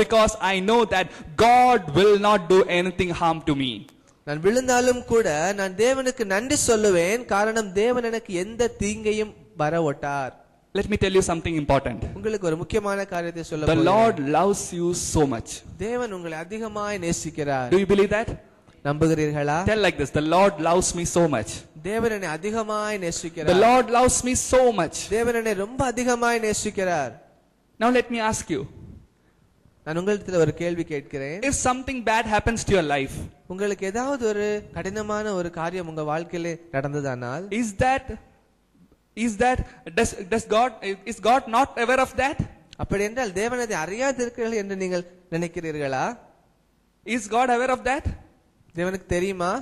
because I know that God will not do anything harm to me. நான் விழுந்தாலும் கூட நான் தேவனுக்கு நன்றி சொல்லுவேன், காரணம் தேவன் எனக்கு எந்த தீங்கையும் வர ஒட்டார். Let me tell you something important. உங்களுக்கு ஒரு முக்கியமான காரியத்தை சொல்ல The Lord loves you so much. தேவன் உங்களை அதிகமாய் நேசிக்கிறார். Do you believe that? நம்புகிறீர்களா? Tell like this, the Lord loves me so much. தேவன் என்னை அதிகமாய் நேசிக்கிறார். The Lord loves me so much. தேவன் என்னை ரொம்ப அதிகமாய் நேசிக்கிறார். Now let me ask you. நான் உங்களிடத்தில் ஒரு கேள்வி கேட்கிறேன். If something bad happens to your life, உங்களுக்கு ஏதாவது ஒரு கடினமான ஒரு காரியம் உங்க வாழ்க்கையிலே நடந்ததானால், is God not aware of that? அப்படி என்றால் தேவன் அதை அறியாதிருக்கிறார்கள் என்று நீங்கள் நினைக்கிறீர்களா? Is God aware of that? தேவனுக்கு தெரியுமா?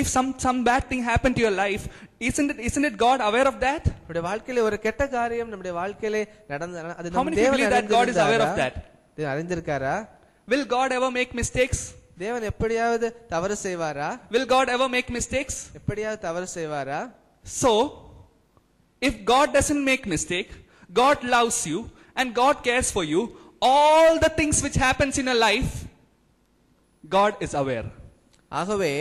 If some bad thing happened to your life, isn't it God aware of that? நம்முடைய வாழ்க்கையிலே ஒரு கெட்ட காரியம் நம்முடைய வாழ்க்கையிலே நடந்ததானால் அது How many people believe that God is aware of that? தேவன் அறிந்திருக்காரா? Will God ever make mistakes? தேவன் எப்படியாவது தவறு செய்வாரா? Will God ever make mistakes? எப்படியாவது தவறு செய்வாரா? So if God doesn't make mistake, God loves you and God cares for you, all the things which happens in your life, God is aware. ஆகவே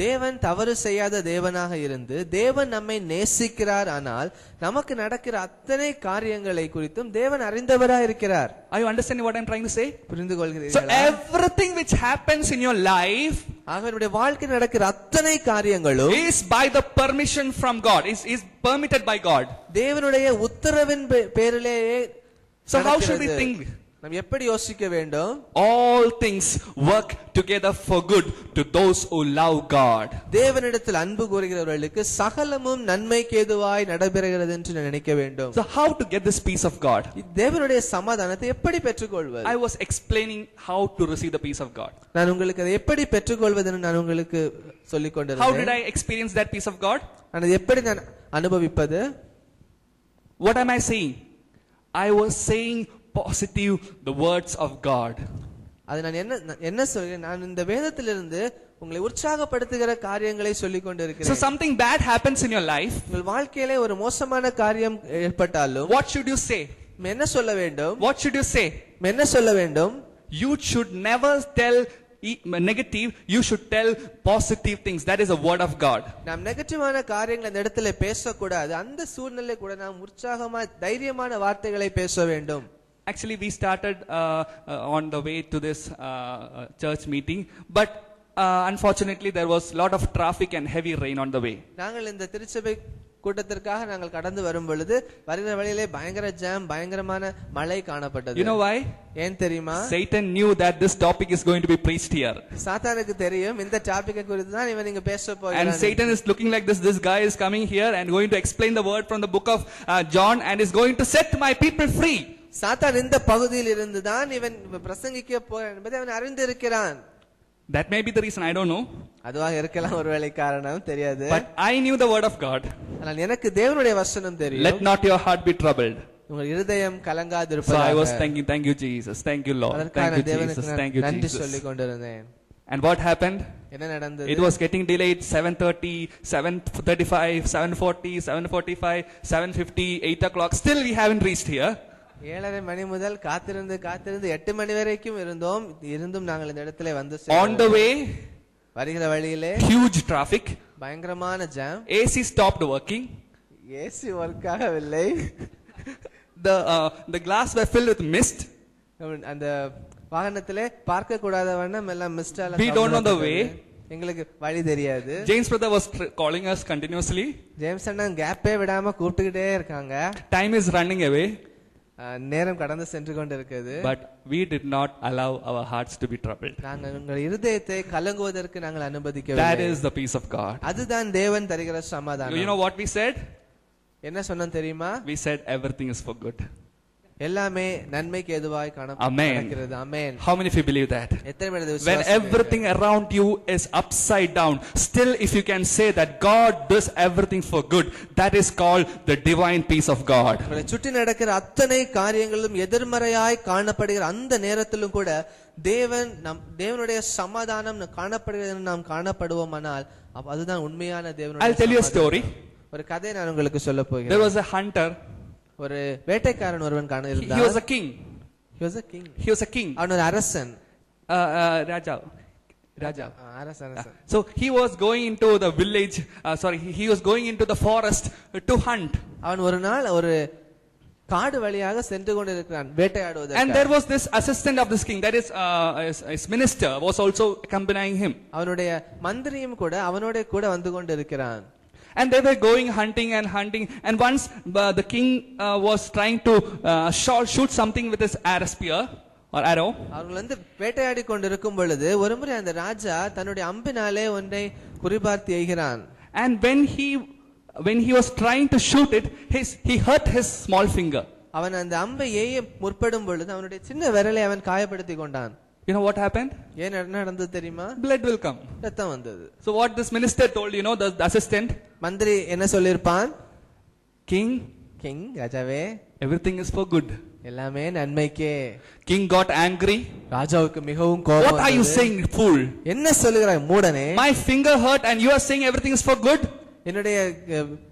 தேவன் தவறு செய்யாத தேவனாக இருந்து தேவன் நம்மை நேசிக்கிறார். ஆனால் நமக்கு நடக்கிற அத்தனை காரியங்களை குறித்தும் தேவன் அறிந்தவராக இருக்கிறார். Are you understanding what I'm trying to say? புரிந்து கொள்கிறீர்களா? So everything which happens in your life, அவருடைய வாழ்க்கையில் நடக்கிற அத்தனை காரியங்களும் is by the permission from God, is permitted by God. தேவனுடைய உத்தரவின் பேரிலேயே. So how should we think? நாம் எப்படி யோசிக்க வேண்டும்? All things work together for good to those who love God. தேவனிடத்தில் அன்பு கூறுகிறவர்களுக்கு சகலமும் நன்மைக்கு ஏதுவாய் நடைபெறுகிறது என்று நினைக்க வேண்டும். So how to get this peace of God? தேவனுடைய சமாதானத்தை எப்படி பெற்றுக்கொள்வது? I was explaining how to receive the peace of God. நான் உங்களுக்கு அதை எப்படி பெற்றுக்கொள்வதுன்னு நான் உங்களுக்கு சொல்லிக் கொண்டிருந்தேன். How did I experience that peace of God? அதை எப்படி நான் அனுபவிப்பது? What am I saying? I was saying positive the words of God. அது நான் என்ன சொல்றேன்? நான் இந்த வேதத்திலிருந்து உங்களை உற்சாகப்படுத்துகிற காரியங்களை சொல்லிக் கொண்டிருக்கிறேன். So something bad happens in your life, உங்கள் வாழ்க்கையிலே ஒரு மோசமான காரியம் ஏற்பட்டாலும் what should you say? என்ன சொல்ல வேண்டும்? What should you say? என்ன சொல்ல வேண்டும்? You should never tell negative, you should tell positive things. That is a word of God. நாம் நெகட்டிவான காரியங்களை இந்த இடத்துல பேசக்கூடாது. அந்த சூழ்நிலை கூட நாம் உற்சாகமா தைரியமான வார்த்தைகளை பேச வேண்டும். Actually we started on the way to this church meeting, but unfortunately there was lot of traffic and heavy rain on the way. நாங்கள் இந்த திருச்சபை கூட்டத்திற்காக நாங்கள் கடந்து வரும் பொழுது வருகிற வழியிலே பயங்கர ஜாம், பயங்கரமான மழை காணப்பட்டது. You know why? ஏன் தெரியுமா? Satan knew that this topic is going to be preached here. சாத்தானுக்கு தெரியும் இந்த டாபிக்கை குறித்து தான் இவன் இங்க பேச போகிறான். And Satan is looking like this guy is coming here and going to explain the word from the book of John and is going to set my people free. சாத்தான் இந்த பகுதியில் இருந்து தான் இவன் பிரசங்கிக்க போறான் என்பதை அவன் அறிந்திருக்கிறான். That may be the reason, I don't know. அதுவாக இருக்கலாம், ஒருவேளை காரணம் தெரியாது. But I knew the word of God. ஆனால் எனக்கு தேவனுடைய வசனம் தெரியும். Let not your heart be troubled. உங்கள் இருதயம் கலங்காதிருப்பதாக. So I was thinking, thank you Jesus, thank you Lord, thank you Jesus, thank you நன்றி Jesus. சொல்லிக் கொண்டிருந்தேன். And what happened? என்ன நடந்தது? It was getting delayed. 7:30, 7:35, 7:40, 7:45, 7:50, 8 o'clock. Still we haven't reached here. 7:30 மணி முதல் காத்திருந்து 8 மணி வரைக்கும் இருந்தும் நாங்கள் இந்த இடத்துல வந்து On the way, வருகிற வழியிலே huge traffic, பயங்கரமான jam. AC stopped working. AC work ஆகவில்லை. The glass were filled with mist. அந்த வாகனத்திலே பார்க்க கூடாத வண்ணம் எல்லாம் மிஸ்டால. We don't know the way. எங்களுக்கு வழி தெரியாது. James brother was calling us continuously. James அண்ணன் கேப்பே விடாம கூப்பிட்டுக்கிட்டே இருக்காங்க. Time is running away. நேரம் கடந்து சென்று கொண்டிருக்கிறது. But we did not allow our hearts to be troubled. நாங்கள் உங்கள் இருதயத்தை கலங்குவதற்கு நாங்கள் அனுமதிக்கவில்லை. That is the peace of God. அதுதான் தேவன் தருகிற சமாதானம். You know what we said? என்ன சொன்னோம் தெரியுமா? We said everything is for good. எல்லாமே நன்மைக்கு ஏதுவாய் காணப்படுகிறது. ஆமென். How many of you believe that? எத்தனை பேர் இதை When everything around you is upside down, still if you can say that God does everything for good, that is called the divine peace of God. உங்களை சுற்றி நடக்கிற அத்தனை காரியங்களும் எதிர்மறையாய் காணப்படுகிற அந்த நேரத்திலும் கூட தேவனுடைய சமாதானம் காணப்படுகிறது நாம் காணப்படுவோமானால் அதுதான் உண்மையான தேவனுடைய. I'll tell you a story. ஒரு கதை நான் உங்களுக்கு சொல்ல போகிறேன். There was a hunter. ஒரு வேட்டைக்காரன் ஒருவன் இருந்தான். He was a king. he was a king. He was a king. அவன் ஒரு அரசன். Raja. அரசன். So he was going into the village, he was going into the forest to hunt. அவன் ஒரு நாள் ஒரு காடு வழியாக சென்று கொண்டிருக்கிறான் வேட்டையாடுவதற்கு. And there was this assistant of this king, that is his minister was also accompanying him. அவனுடைய மந்திரியும் கூட அவனோட கூட வந்து கொண்டிருக்கிறான். And they were going hunting, and once the king was trying to shoot something with his spear or arrow. அவர்கள் வந்து வேட்டையாடி கொண்டிருக்கும் பொழுது ஒருமுறை அந்த ராஜா தன்னுடைய அம்பினாலே ஒன்றை குறிபார்த்து எய்கிறான். And when he was trying to shoot it, he hurt his small finger. அவன் அந்த அம்பை எய்ய முற்படும் பொழுது அவனுடைய சின்ன விரலை அவன் காயப்படுத்தி கொண்டான். You know what happened? ஏன் நடந்தது தெரியுமா? Blood will come. ரத்தம் வந்தது. So what this minister told, the assistant, மந்திரி என்ன சொல்லிருப்பான்? King, ராஜாவே, everything is for good. எல்லாமே நன்மைக்கே. King got angry. ராஜாவுக்கு மிகவும் கோபம் வந்தது. What are you saying, fool? என்ன சொல்லுகிறாய் மூடனே? My finger hurt and you are saying everything is for good? என்னுடைய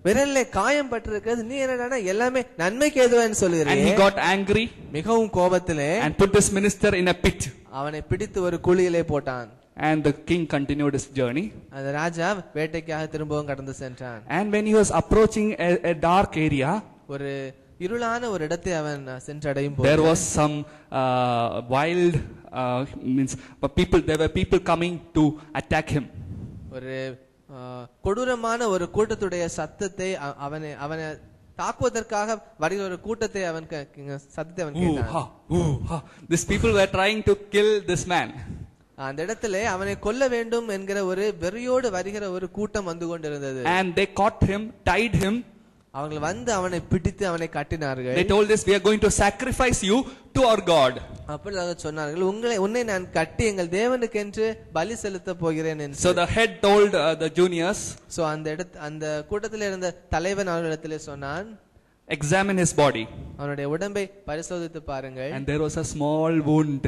விரல்ல காயம் பட்டிருக்கிறது, நீ என்னடா எல்லாமே நன்மைக்கு ஏதுவான்னு சொல்லுகிறீ? And he got angry. மிகவும் கோபத்திலே and put this minister in a pit. அவனை பிடித்து ஒரு குழியிலே போட்டான். And the king continued his journey. அந்த ராஜா வேட்டைக்காக திரும்பவும் கடந்து சென்றான். And when he was approaching a dark area, ஒரு இருளான ஒரு இடத்தை அவன் சென்றடையும் போது there was some wild there were people coming to attack him. ஒரு கொடூரமான ஒரு கூட்டத்துடைய சத்தத்தை அவனை தாக்குவதற்காக வருகிற ஒரு கூட்டத்தை சத்தத்தை அவன் கேட்டான். These people were trying to kill this man. அந்த இடத்திலே அவனை கொல்ல வேண்டும் என்கிற ஒரு வெறியோடு வருகிற ஒரு கூட்டம் வந்து கொண்டிருந்தது. And they caught him, tied him. அவங்க வந்து அவனை பிடித்து அவனை கட்டினார்கள். They told us, we are going to sacrifice you to our God. அப்படியாக சொன்னார்கள், உன்னை நான் கட்டி எங்கள் தேவனுக்கு என்று பலி செலுத்த போகிறேன் என்று. So the head told the juniors. So அந்த கூட்டத்தில் இருந்த தலைவன் அவர்களிடத்திலே சொன்னான், examine his body. அவனுடைய உடம்பை பரிசோதித்து பாருங்கள். And there was a small wound.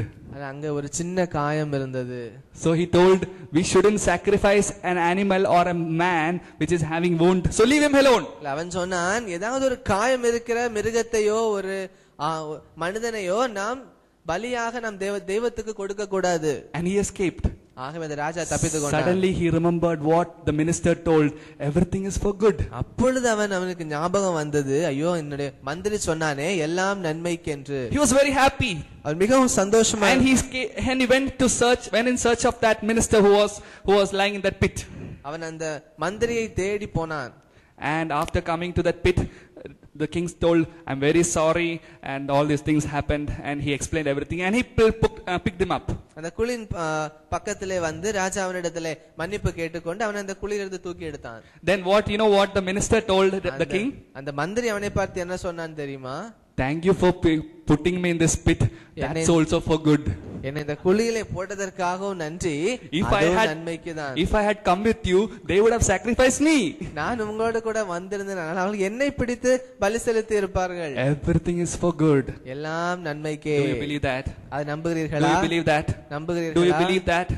அங்க ஒரு சின்ன காயம் இருந்தது. So he told, we shouldn't sacrifice an animal or a man which is having wound, so leave him alone. அவன் சொன்னான், ஏதாவது ஒரு காயம் இருக்கிற மிருகத்தையோ ஒரு மனிதனையோ நாம் பலியாக நாம் தெய்வத்துக்கு கொடுக்க கூடாது. And he escaped. ஆகவே அந்த ராஜா தப்பித்து கொண்டான். Suddenly he remembered what the minister told, everything is for good. அப்பொழுது அவனுக்கு ஞாபகம் வந்தது, ஐயோ என்னுடைய மந்திரி சொன்னானே எல்லாம் நன்மைக்கு என்று. He was very happy. அவன் மிகவும் சந்தோஷமா. And he went in search of that minister who was lying in that pit. அவன் அந்த மந்திரியை தேடி போனான். And after coming to that pit, the king told, I'm very sorry, and all these things happened, and he explained everything, and he picked him up. அந்த குழியின் பக்கத்திலே வந்து ராஜா அவனிடத்திலே மன்னிப்பு கேட்டுக்கொண்டு அவனை அந்த குழியிலிருந்து தூக்கி எடுத்தான். Then what the minister told the king? அந்த மந்திரி அவனை பார்த்து என்ன சொன்னான் தெரியுமா? Thank you for putting me in this pit. That's also for good. என்னை இந்த குழியிலே போட்டதற்காகவும் நன்றி. நன்மைக்குதான். If I had come with you, they would have sacrificed me. நான் உங்களோட கூட வந்திருந்தேன், அவர்கள் என்னை பிடித்து பலி செலுத்தி இருப்பார்கள். Everything is for good. எல்லாம் நன்மைக்கே. Do you believe that? அது நம்புகிறீர்களா? Do you believe that? நம்புகிறீர்களா? Do you believe that?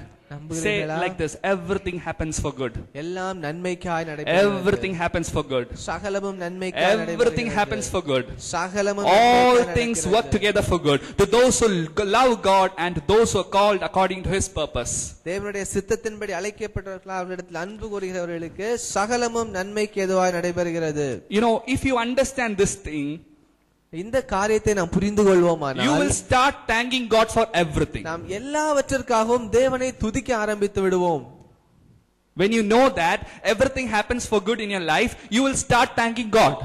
Say like this, everything happens for good. எல்லாம் நன்மைக்காய் நடக்கிறது. Everything happens for good. சகலமும் நன்மைக்காய் நடக்கிறது. Everything happens for good. சகலமும் all things work together for good to those who love God and those who are called according to his purpose. தேவனுடைய சித்தத்தின்படி அழைக்கப்பட்டவர்கள் அவரிடத்தில் அன்பு கூறுகிறவர்களுக்கு சகலமும் நன்மைக்கு ஏதுவாய் நடைபெறுகிறது. If you understand this thing, இந்த காரியத்தை நாம் புரிந்து கொள்வோமானால், you will start thanking God for everything. நாம் எல்லாவற்றிற்காகவும் தேவனை துதிக்க ஆரம்பித்து விடுவோம். When you know that everything happens for good in your life, you will start thanking God.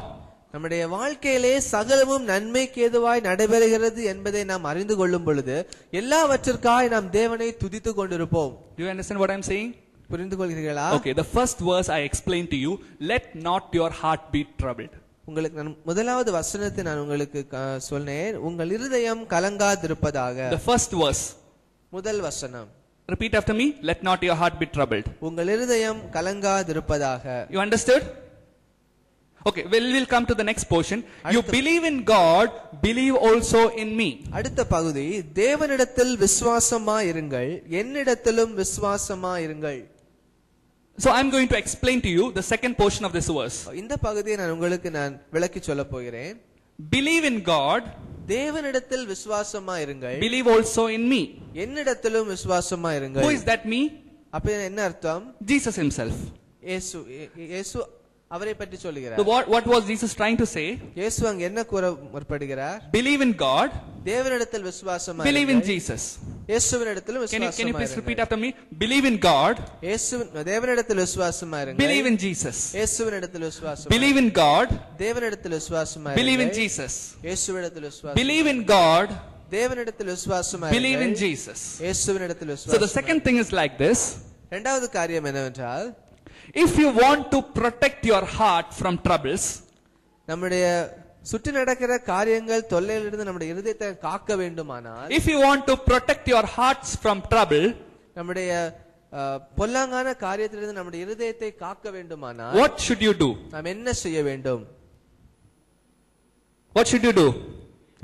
நம்முடைய வாழ்க்கையிலே சகலமும் நன்மைக்கு ஏதுவாய் நடைபெறுகிறது என்பதை நாம் அறிந்து கொள்ளும் பொழுது எல்லாவற்றிற்காக நாம் தேவனை துதித்துக் கொண்டிருப்போம். Do you understand what I am saying? புரிந்து கொள்கிறீர்களா? Okay, the first verse I explained to you, let not your heart be troubled. உங்களுக்கு நான் முதலாவது வசனத்தை நான் உங்களுக்கு சொன்னேன், உங்கள் இருதயம் கலங்காதிருப்பதாக. The first verse, முதல் வசனம். Repeat after me, let not your heart be troubled. உங்கள் இருதயம் கலங்காதிருப்பதாக. You understood? Okay, we'll come to the next portion. You believe in God, believe also in me. அடுத்த பகுதி, தேவனிடத்தில் விசுவாசமாய் இருங்கள், என்னிடத்திலும் விசுவாசமாய் இருங்கள். So I'm going to explain to you the second portion of this verse. இந்த பகுதியை நான் உங்களுக்கு விளக்கி சொல்ல போகிறேன். Believe in God, தேவனிடத்தில் விசுவாசமா இருங்கள், believe also in me. என்னிடத்திலும் விசுவாசமா Who இருங்கள். is that me? அப்ப என்ன அர்த்தம்? Jesus himself. இயேசு அவரை பற்றி So சொல்லுகிறார். what was Jesus trying to say? இயேசு அங்க என்ன கூற முற்படுகிறார்? Believe in God, தேவனிடத்தில் விசுவாசமா believe in இருங்கள், Jesus. இயேசுவினிடத்தில் Can you விசுவாசமா please repeat இருங்கள். after me? Believe in God, தேவனிடத்தில் விசுவாசமா இருங்கள், believe in Jesus. இயேசுவினிடத்தில் விசுவாசமா Believe in God, தேவனிடத்தில் விசுவாசமா believe in இருங்கள், Jesus. இயேசுவினிடத்தில் விசுவாசமா Believe in God, தேவனிடத்தில் விசுவாசமா believe in இருங்கள், Jesus. இயேசுவினிடத்தில் So the விசுவாசமா. second thing is like this. இரண்டாவது காரியம் என்னவென்றால், If you want to protect your heart from troubles, நம்முடைய சுற்றி நடக்கிற காரியங்கள் தொல்லையிலிருந்து நம்முடைய இருதயத்தை காக்க வேண்டுமானால், if you want to protect your hearts from trouble, நம்முடைய பொல்லாங்கான காரியத்திலிருந்து நம்முடைய இருதயத்தை காக்க வேண்டுமானால், what should you do? நாம் என்ன செய்ய வேண்டும்? What should you do?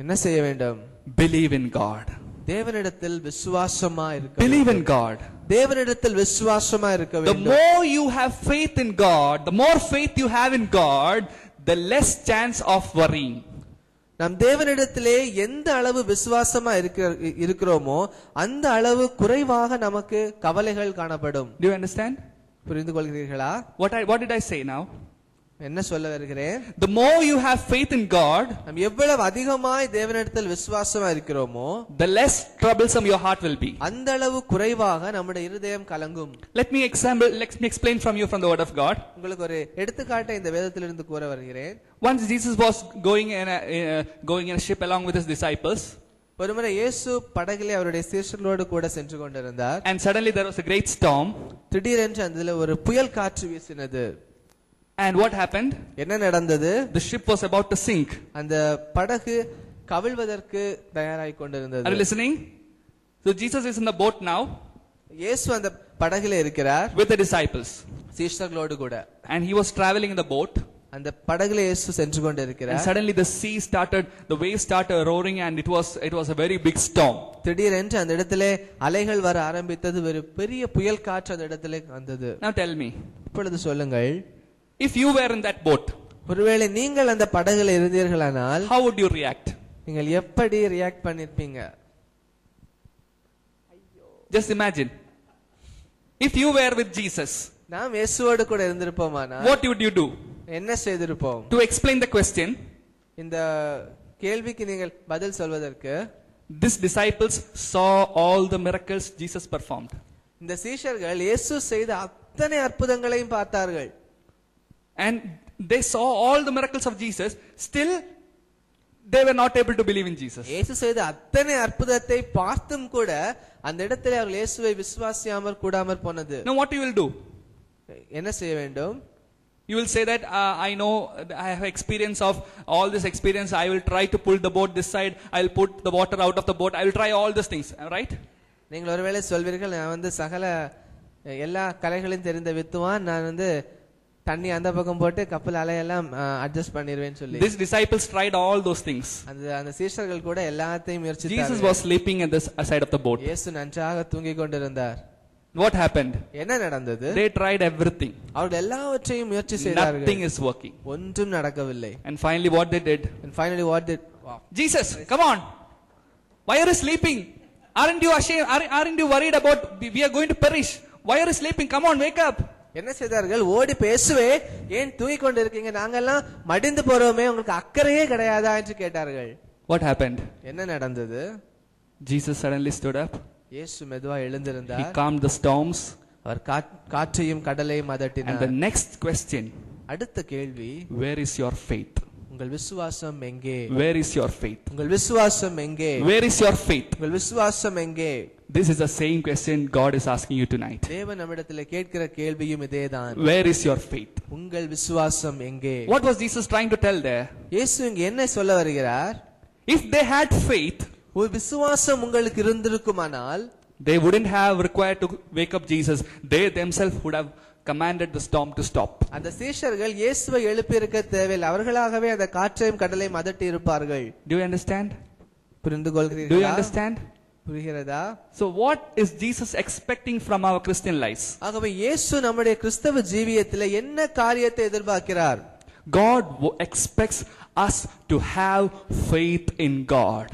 என்ன செய்ய வேண்டும்? Believe in God. தேவனிடத்தில் விசுவாசமா இருக்க Believe வேண்டும். in God. தேவனிடத்தில் விசுவாசமா இருக்க The வேண்டும். more you have faith in God, the more faith you have in God, the less chance of worrying. நாம் தேவனிடத்திலே எந்த அளவு விசுவாசமா இருக்கிறோமோ அந்த அளவு குறைவாக நமக்கு கவலைகள் காணப்படும். Do you understand? புரிந்து கொள்கிறீர்களா? What did I say now? என்ன சொல்ல வருகிறேன்? The more you have faith in God, நாம் எவ்வளவு அதிகமாய் தேவனிடத்தில் விசுவாசமா இருக்கிறோமோ the less troublesome your heart will be. அந்த அளவு குறைவாக நம்முடைய இருதயம் கலங்கும். Let me explain from you from the word of God. உங்களுக்கு ஒரு எடுத்துக்காட்டை இந்த வேதத்திலிருந்து கூற வருகிறேன். Once Jesus was going in a ship along with his disciples, ஒருமுறை இயேசு படகிலே அவருடைய சீஷர்களோடு கூட சென்று கொண்டிருந்தார். and suddenly there was a great storm. திடீரென்று அதுல ஒரு புயல் காற்று வீசினது. And what happened? என்ன நடந்தது? The ship was about to sink. அந்த படகு கவிழ்வதற்கு தயாராய் கொண்டிருந்தது. Are you listening? So Jesus is in the boat now இயேசு அந்த படகிலே இருக்கிறார் with the disciples, சீஷர்களோடு கூட. and he was traveling in the boat, அந்த படகுல இயேசு சென்று and கொண்டிருக்கிறார். suddenly the waves started roaring, and it was a very big storm. திடீரென்று அந்த இடத்திலே அலைகள் வர ஆரம்பித்தது. ஒரு பெரிய புயல் காற்று அந்த இடத்திலே வந்தது. Now tell me, இப்பொழுது சொல்லுங்கள், if you were in that boat, ஒருவேளை நீங்கள் அந்த படகுல இருந்தீர்களானால் how would you react? நீங்கள் எப்படி ரியாக்ட் பண்ணிருப்பீங்க? Just imagine, if you were with Jesus, நாம் இயேசுவோடு கூட இருந்திருப்போமானா what would you do? என்ன செய்திருப்போம்? To explain the question, இந்த கேள்விக்கு நீங்கள் பதில் சொல்வதற்கு, these disciples saw all the miracles Jesus performed. இந்த சீஷர்கள் இயேசு செய்த அத்தனை அற்புதங்களையும் பார்த்தார்கள். And they saw all the miracles of Jesus, still they were not able to believe in Jesus. இயேசு செய்த அத்தனை அற்புதத்தை பார்த்தும் கூட அந்த இடத்திலே அவர்கள் இயேசுவை விசுவாசியாமற் கூடாமற் போனது. Now what you will do? என்ன செய்ய வேண்டும்? You will say that I know, I have experience of all this experience. I will try to pull the boat this side. I will put the water out of the boat. I will try all these things, right? நீங்கள் ஒருவேளை சொல்வீர்கள், நான் சகல எல்லா கலைகளையும் தெரிந்த வித்துவான், நான் தண்ணி அந்த பக்கம் போட்டு கப்பல் அலையெல்லாம் அட்ஜஸ்ட் பண்ணிடுவேன்னு சொல்லி. These disciples tried all those things. அந்த சீஷர்கள் கூட எல்லாத்தையும் முயற்சித்தார்கள். Jesus was sleeping at this side of the boat. இயேசு நன்றாக தூங்கிக் கொண்டிருந்தார். What happened? என்ன நடந்தது? They tried everything. அவர்கள் எல்லாவற்றையும் முயற்சி செய்தார்கள். Nothing is working. ஒன்றும் நடக்கவில்லை. And finally what they did? And finally what did? Jesus, come on. Why are you sleeping? Aren't you ashamed? Aren't you worried about we are going to perish? Why are you sleeping? Come on, wake up. என்ன செய்தார்கள்? ஓடி பேசுவே, ஏன் தூங்கிக் கொண்டிருக்கீங்க? நாங்கெல்லாம் மடிந்து போறோமே, உங்களுக்கு அக்கறையே கிடையாதா என்று கேட்டார்கள். What happened? என்ன நடந்தது? Jesus suddenly stood up. இயேசு மெதுவா எழுந்திருந்தார். He calmed the storms. அவர் காற்றையும் கடலையும் அதட்டினார். And the next question, அடுத்த கேள்வி, where is your faith? உங்கள் விசுவாசம் எங்கே? Where is your faith? உங்கள் விசுவாசம் எங்கே? Where is your faith? உங்கள் விசுவாசம் எங்கே? This is the same question God is asking you tonight. தேவன் நம்மிடத்தில் கேட்கிற கேள்வியும் இதேதான். Where is your faith? உங்கள் விசுவாசம் எங்கே? What was Jesus trying to tell there? இயேசு இங்க என்ன சொல்ல வருகிறார்? If they had faith, ஒரு விசுவாசம் உங்களுக்கு இருந்திருக்குமானால், they wouldn't have required to wake up Jesus. They themselves would have commanded the storm to stop. அந்த சீஷர்கள் இயேசுவை எழுப்பி இருக்க தேவையில்லை. அவர்களாகவே அந்த காற்றையும் கடலையும் அதட்டி இருப்பார்கள். Do you understand? புரிந்து கொள்கிறீர்களா? Do you understand? புரிகிறதா? So what is Jesus expecting from our Christian lives? ஆகவே இயேசு நம்முடைய கிறிஸ்தவ ஜீவியத்திலே என்ன காரியத்தை எதிர்பார்க்கிறார்? God expects us to have faith in God.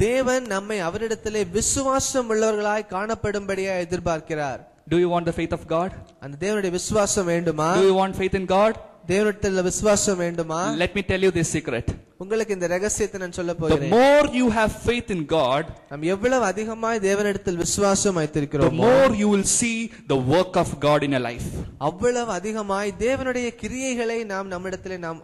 தேவன் நம்மை அவரிடத்திலே விசுவாசம் உள்ளவர்களாய் காணப்படும்படியாக எதிர்பார்க்கிறார். Do you want the faith of God? அந்த தேவனுடைய விசுவாசம் வேண்டுமா? Do you want faith in God? தேவனிடத்தில் விசுவாசம் வேண்டுமா? Let me tell you this secret. உங்களுக்கு இந்த ரகசியத்தை நான் சொல்ல The போகிறேன். more you have faith in God, நாம் எவ்வளவு அதிகமாய் தேவனிடத்தில் விசுவாசம் the வைத்திருக்கிறோமோ more you will see the work of God in your life. அவ்வளவு அதிகமாய் தேவனுடைய கிரியைகளை நாம் நம்மிடத்திலே நாம்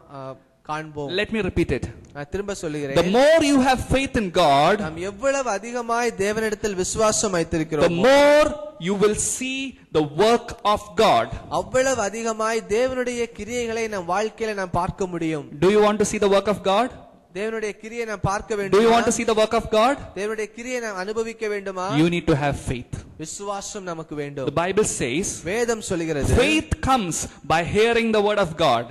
காண்போம். Let me repeat it. நான் திரும்ப The சொல்லுகிறேன். more you have faith in God, நாம் எவ்வளவு அதிகமாய் தேவனிடத்தில் விசுவாசம் the வைத்திருக்கிறோமோ more you will see the work of God. அவ்வளவு அதிகமாய் தேவனுடைய கிரியைகளை நம் வாழ்க்கையில நாம் பார்க்க முடியும். Do you want to see the work of God? தேவனுடைய கிரியை நாம் பார்க்க Do you வேண்டுமா? want to see the work of God? தேவனுடைய கிரியை நாம் அனுபவிக்க வேண்டுமா? You need to have faith. விசுவாசம் நமக்கு The வேண்டும். Bible says, வேதம் சொல்கிறது faith comes by hearing the word of God.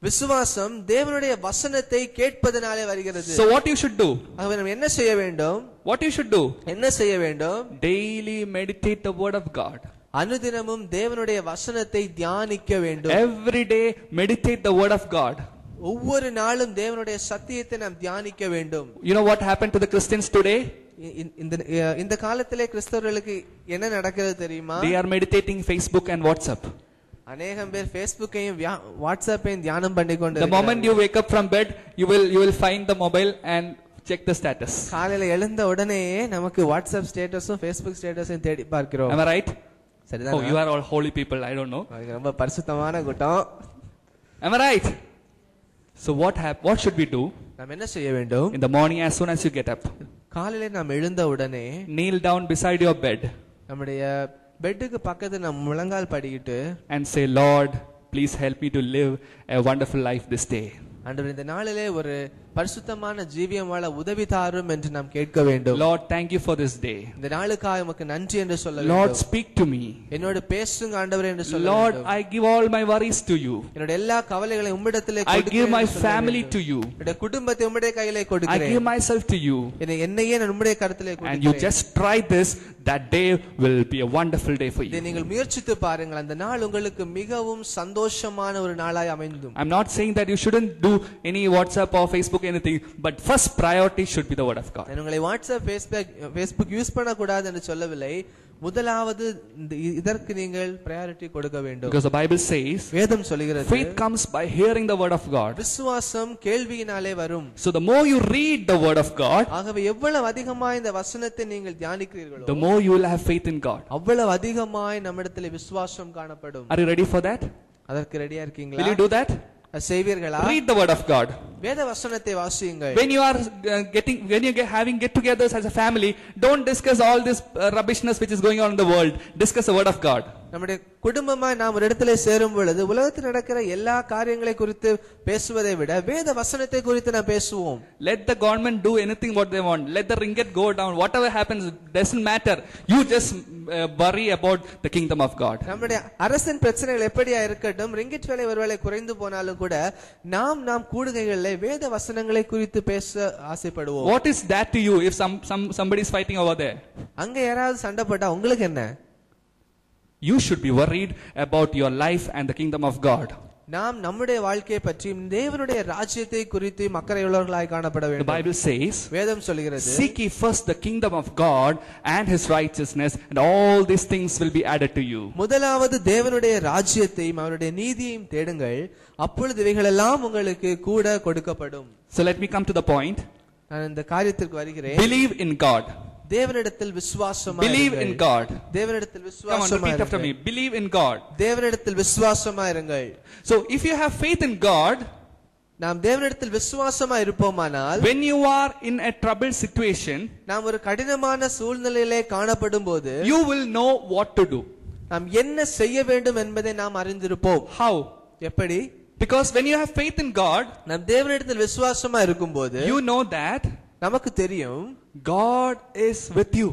விசுவாசம் தேவனுடைய வசனத்தை கேட்பதனாலே வருகிறது. So what you should do? ஆகவே நாம் என்ன செய்ய வேண்டும்? What you should do? என்ன செய்ய வேண்டும்? Daily meditate the word of God. அனுதினமும் தேவனுடைய வசனத்தை தியானிக்க வேண்டும். Every day meditate the word of God. ஒவ்வொரு நாளும் தேவனுடைய சத்தியத்தை நாம் தியானிக்க வேண்டும். You know what happened to the Christians today? இந்த காலத்திலே கிறிஸ்தவர்களுக்கு என்ன நடக்கிறது தெரியுமா? They are meditating Facebook and WhatsApp. அநேகம் பேர் Facebookஐயும் WhatsAppஐயும் தியானம் பண்ணிக்கொண்டு The moment you wake up from bed, you will find the mobile and check the status. காலையில எழுந்த உடனே நமக்கு WhatsApp ஸ்டேட்டஸும் Facebook ஸ்டேட்டஸையும் தேடி பார்க்கிறோம். Am I right? சரிதான். Oh, you are all holy people. I don't know. ரொம்ப பரிசுத்தமான கூட்டம். Am I right? So what should we do? நாம் என்ன செய்ய வேண்டும்? In the morning, as soon as you get up, காலையில நாம் எழுந்த உடனே kneel down beside your bed நம்முடைய பெட்டுக்கு பக்கத்துல நம்ம முழங்கால் படிக்கிட்டு and say, Lord, please help me to live a wonderful life this day. ஆண்டவரே, இந்த நாளிலே ஒரு பரிசுத்தமான ஜீவியம் வாழ உதவி தாரும் என்று நாம் கேட்க வேண்டும். Lord, thank you for this day. இந்த நாளுக்காக உமக்கு நன்றி என்று சொல்ல வேண்டும். Lord, speak to me. என்னோடு பேசுங்க ஆண்டவரே என்று சொல்ல Lord, வேண்டும். I give all my worries to you. என்னோட எல்லா கவலைகளையும் உம்மிடத்திலே I கொடுக்கிறேன் give my என்று சொல்ல family வேண்டும். to you. என்னுடைய குடும்பத்தை உம்முடைய கையிலே I கொடுக்கிறேன். give myself to you. என்னையே நான் உம்முடைய கரத்திலே And you கொடுக்கிறேன். just try this. That day will be a wonderful day for இதை you. நீங்கள் முயற்சித்து பாருங்கள். அந்த நாள் உங்களுக்கு மிகவும் சந்தோஷமான ஒரு நாளாய் அமைந்தும். I'm not saying that you shouldn't do any WhatsApp or Facebook anything, but first priority should be the word of God. நான் உங்களை வாட்ஸ்அப் Facebook யூஸ் பண்ண கூடாது என்று சொல்லவில்லை. முதலாவது இதற்கு நீங்கள் பிரையாரிட்டி கொடுக்க வேண்டும். Because the Bible says, வேதம் சொல்கிறது, faith comes by hearing the word of God. விசுவாசம் கேள்வியினாலே வரும். So the more you read the word of God, ஆகவே எவ்வளவு அதிகமாய் இந்த வசனத்தை நீங்கள் தியானிக்கிறீர்களோ, the more you will have faith in God. அவ்வளவு அதிகமாய் நம்மிடத்தில் விசுவாசம் காணப்படும். Are you ready for that? அதற்கு ரெடியா இருக்கீங்களா? Will you do that? செய்வீர்களா? Read the word of God. வேத வசனத்தை வாசியுங்கள். When you are having get-togethers as a family, don't discuss all this rubbishness which is going on in the world. Discuss the word of God. நம்முடைய குடும்பமாய் நாம் ஒரு இடத்திலே சேரும் பொழுது உலகத்தில் நடக்கிற எல்லா காரியங்களை குறித்து பேசுவதை விட வேத வசனத்தை குறித்து நாம் பேசுவோம். Let the government do anything what they want. Let the ringgit go down. Whatever happens doesn't matter. You just worry about the kingdom of God. நம்முடைய அரசின் பிரச்சனைகள் எப்படியா இருக்கட்டும், ரிங்கிட் விலை ஒருவேளை குறைந்து போனாலும் கூட நாம் கூடுகைகளிலே வேத வசனங்களை குறித்து பேச ஆசைப்படுவோம். What is that to you if somebody is fighting over there? அங்க யாராவது சண்டை போட்டா உங்களுக்கு என்ன? You should be worried about your life and the kingdom of God. நாம் நம்முடைய வாழ்க்கையை பற்றி தேவனுடைய ராஜ்யத்தை குறித்து அக்கறையுள்ளவர்களாய் காணப்பட The வேண்டும். Bible says, வேதம் சொல்கிறது, seek ye first the kingdom of God and his righteousness, and all these things will be added to you. முதலாவது தேவனுடைய ராஜ்யத்தையும் அவருடைய நீதியையும் தேடுங்கள், அப்பொழுது இவைகளெல்லாம் உங்களுக்கு கூட கொடுக்கப்படும். So let me come to the point. நான் இந்த காரியத்திற்கு வருகிறேன். Believe in God. தேவனிடத்தில் விசுவாசமாய் Believe in God. தேவனிடத்தில் Come on, விசுவாசமாய் repeat after me. Believe in God. தேவனிடத்தில் விசுவாசமாய் இருங்கள். So if you have faith in God, நாம் தேவனிடத்தில் விசுவாசமாய் இருப்போமானால், when you are in a troubled situation, நாம் ஒரு கடினமான சூழ்நிலையிலே காணப்படும் போது you will know what to do. நாம் என்ன செய்ய வேண்டும் என்பதை நாம் அறிந்திருப்போம். How? எப்படி? Because when you have faith in God, நாம் தேவனிடத்தில் விசுவாசமாய் இருக்கும்போது you know that நமக்கு தெரியும் God is with you.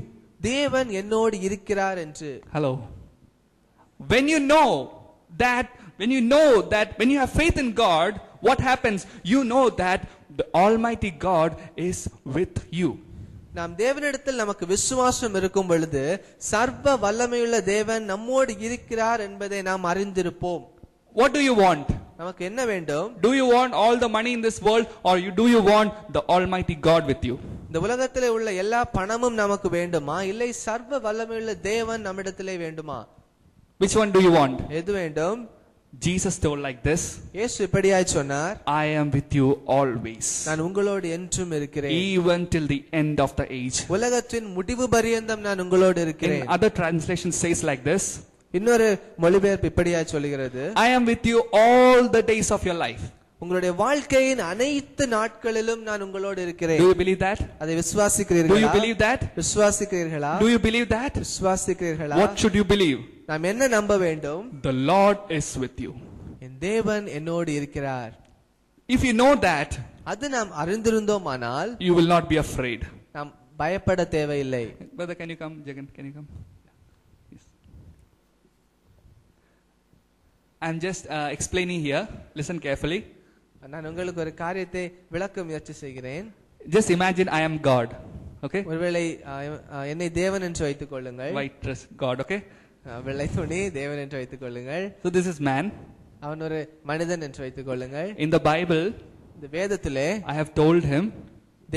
தேவன் என்னோடு இருக்கிறார் என்று. Hello. When you know that when you have faith in God, what happens? You know that the Almighty God is with you. நாம் தேவனிடத்தில் நமக்கு விசுவாசம் இருக்கும் பொழுது சர்வ வல்லமையுள்ள தேவன் நம்மோடு இருக்கிறார் என்பதை நாம் அறிந்திருப்போம். What do you want? நமக்கு என்ன வேண்டும்? Do you want all the money in this world, or do you want the Almighty God with you? இந்த உலகத்திலே உள்ள எல்லா பணமும் நமக்கு வேண்டுமா, இல்லை சர்வ வல்லமையுள்ள தேவன் நம்மிடத்திலே வேண்டுமா? Which one do you want? எது வேண்டும்? Jesus told like this, இயேசு இப்படியாய் சொன்னார், I am with you always, நான் உங்களோடு என்றும் இருக்கிறேன், even till the end of the age. உலகத்தின் முடிவு பரியந்தம் நான் உங்களோடு இருக்கிறேன். In other translations says like this, இன்னொரு மொழிபெயர்ப்பு இப்படியாய் சொல்கிறது, I am with you all the days of your life. உங்களுடைய வாழ்க்கையின் அனைத்து நாட்களிலும் நான் உங்களோடு இருக்கிறேன். Do you believe that? அதை விசுவாசிக்கிறீர்களா? Do you believe that? விசுவாசிக்கிறீர்களா? Do you believe that? விசுவாசிக்கிறீர்களா? What should you believe? நாம் என்ன நம்ப வேண்டும்? The Lord is with you. என் தேவன் என்னோடு இருக்கிறார். If you know that, அது நாம் அறிந்திருந்தோமானால் you will not be afraid. நாம் பயப்பட தேவையில்லை. Brother, can you come? Jagan, can you come? Yes. I'm just explaining here. Listen carefully. நான் உங்களுக்கு ஒரு காரியத்தை விளக்க முயற்சி செய்கிறேன். Just imagine I am God. Okay? ஒருவேளை என்னை தேவன் என்று வைத்துக் கொள்ளுங்கள். White dress, God, okay? வெள்ளை துணி தேவன் என்று வைத்துக் கொள்ளுங்கள். So this is man. அவன் ஒரு மனிதன் என்று வைத்துக் கொள்ளுங்கள். In the Bible, இந்த வேதத்திலே I have told him,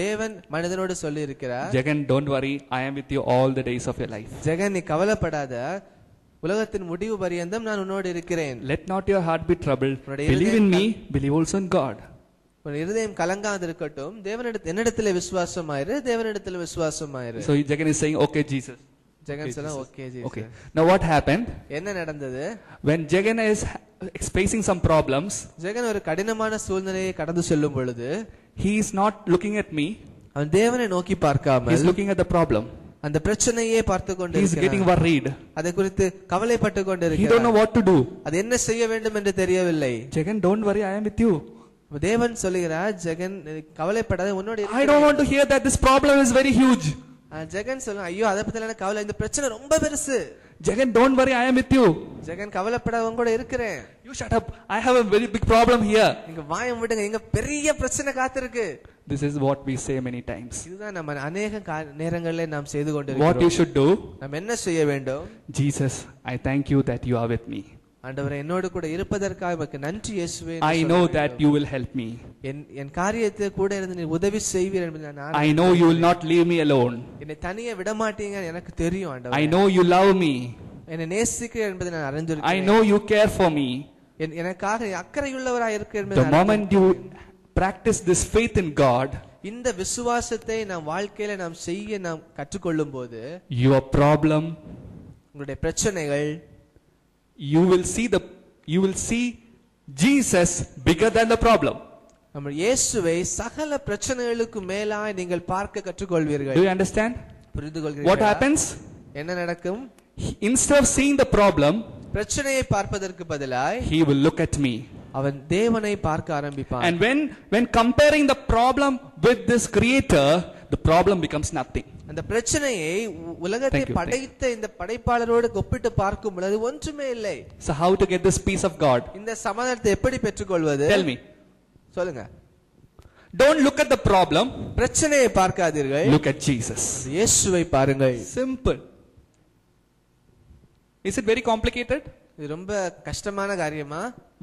தேவன் மனிதனோடு சொல்லி இருக்கிறார், Jagan, don't worry, I am with you all the days of your life. Jagan, நீ கவலைப்படாத, உலகத்தின் முடிவு பரியந்தம் நான் உன்னோடு இருக்கிறேன். Let not your heart be troubled. Believe in me, believe also in God. உன் இருதயம் கலங்காதிருக்கட்டும், என்னிடத்திலே விசுவாசமாயிரு, தேவனிடத்திலே விசுவாசமாயிரு. So Jagan is saying, okay, Jesus. Jagan சொன்னா okay Jesus. Okay. Now what happened? என்ன நடந்தது? When Jagan is facing some problems, Jagan ஒரு கடினமான சூழ்நிலையை கடந்து செல்லும் பொழுது, he is not looking at me. அவன் தேவனை நோக்கி பார்க்காமல் He is looking at the problem. அந்த பிரச்சனையே பார்த்து He is கொண்டிருக்கிறான். getting worried. அதை குறித்து கவலைப்பட்டு He கொண்டிருக்கிறான். don't know what to do. அது என்ன செய்ய வேண்டும் என்று தெரியவில்லை. Jagan, don't worry, I am with you. தேவன் சொல்லுகிறார், ஜெகன் கவலைப்படாத, உன்னோடு I don't want to hear that this problem is very huge. Jagan சொல்லுங்க, ஐயோ அதை பத்தி எனக்கு கவலை, இந்த பிரச்சனை ரொம்ப பெருசு. Jagan, don't worry, I am with you. Jagan கவலைப்படாத, உன் கூட இருக்கிறேன். You shut up. I have a very big problem here. நீங்க வாயை விடுங்க, இங்க பெரிய பிரச்சனை காத்திருக்கு. This is what we say many times. இதுதான் நம்ம அநேக நேரங்களிலே நாம் செய்து What கொண்டிருக்கிறோம். you should do? நாம் என்ன செய்ய வேண்டும்? Jesus, I thank you that you are with me. ஆண்டவரே, என்னோடு கூட இருப்பதற்காக உமக்கு நன்றி இயேசுவே. I know that you will help me. என் காரியத்தை கூட இருந்து நீர் உதவி செய்வீர் என்பதை நான் I know you will not leave me alone. என்னை தனியே விட மாட்டீங்க எனக்கு தெரியும் ஆண்டவரே. I know you love me. என்னை நேசிக்கிறீர் என்பதை நான் அறிந்திருக்கிறேன். I know you care for me. எனக்காக அக்கறையுள்ளவராய் இருக்கிறீர் என்பதை The moment you practice this faith in God, இந்த விசுவாசத்தை நாம் வாழ்க்கையில நாம் செய்ய நாம் கற்றுக்கொள்ளும் போது, your problem, உங்களுடைய பிரச்சனைகள், you will see Jesus bigger than the problem. நம்ம இயேசுவை சகல பிரச்சனைகளுக்கு மேலாய் நீங்கள் பார்க்க கற்றுக்கொள்வீர்கள். Do you understand? புரிந்து கொள்கிறீர்களா? What happens? என்ன நடக்கும்? Instead of seeing the problem, பிரச்சனையை பார்ப்பதற்கு பதிலாய் he will look at me. அவன் தேவனை பார்க்க ஆரம்பிப்பான். And when comparing the problem with this creator, the problem becomes nothing. அந்த பிரச்சனையை உலகத்தை படைத்த இந்த படைப்பாளரோடு ஒப்பிட்டு பார்க்கும் பொழுது ஒன்றுமே இல்லை. So how to get this peace of God? இந்த சமாதானத்தை எப்படி பெற்றுக்கொள்வது? Tell me. சொல்லுங்க. Don't look at the problem. பிரச்சனையை பார்க்காதீர்கள். Look at Jesus. இயேசுவை பாருங்கள். Simple. Is it very complicated? இது ரொம்ப கஷ்டமான காரியமா?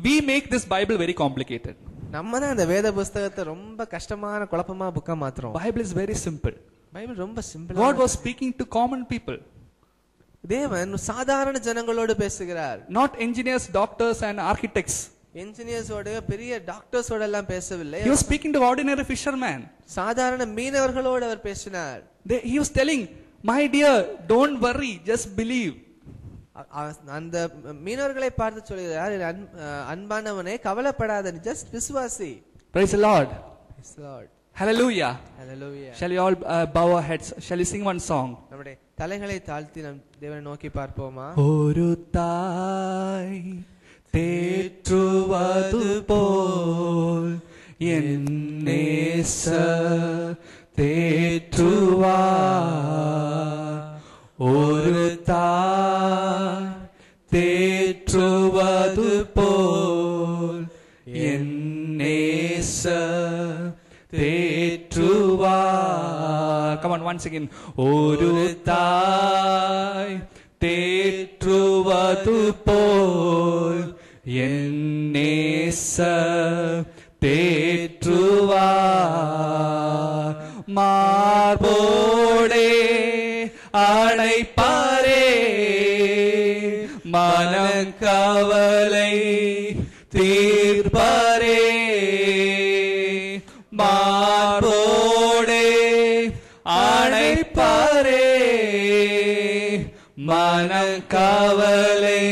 We make this Bible very complicated. நம்ம தான் இந்த வேத புத்தகத்தை ரொம்ப கஷ்டமான குழப்பமா புக்கா மாத்துறோம். Bible is very simple. Bible ரொம்ப simple. God was speaking to common people. தேவன் சாதாரண ஜனங்களோடு பேசுகிறார். Not engineers, doctors and architects. என்ஜினியர்ஸோட பெரிய டாக்டர்ஸோட எல்லாம் பேசவில்லை. He was speaking to ordinary fishermen. சாதாரண மீனவர்களோடு அவர் பேசினார். He was telling, my dear, don't worry, just believe. அந்த மீனவர்களை பார்த்து சொல்கிறார், அன்பானவனே கவலைப்படாத, just விசுவாசி. Praise the Lord. Praise the Lord. Hallelujah. Hallelujah. Shall we all bow our heads? Shall we sing one song? நம்முடைய தலைகளை தாழ்த்தி நாம் தேவனை நோக்கி பார்ப்போமா? ஒரு தாய் தேற்றுவது போல் என் நேசர் தேற்றுவார். ஒரு தாய் தேற்றுவது போல் என் நேசர் தேற்றுவார். Come on, once again. ஒரு தாய் தேற்றுவது போல் என்னேச தேற்றுவார், மார்போடே அணைப்பாரே, மனக்கவலை தீர்ப்பாரே, மார்போடே அணைப்பாரே, மனக்கவலை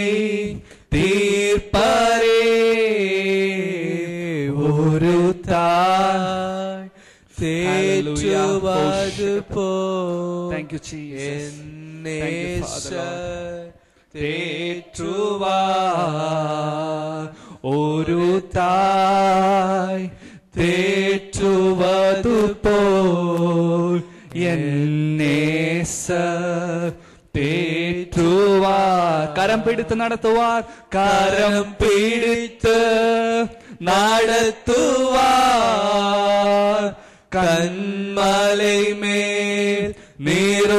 தீர்ப்பாரே. ஒரு தாய் தேற்றுவது போல் Thank you, Jesus. நேசர் தேற்றுவார், ஒரு தாய் தேற்றுவது போல் என் நேசர் தேற்றுவார். கரம் பிடித்து நடத்துவார், கரம் பிடித்து நடத்துவார், கண்மலை மேல் நிறுத்துவார்,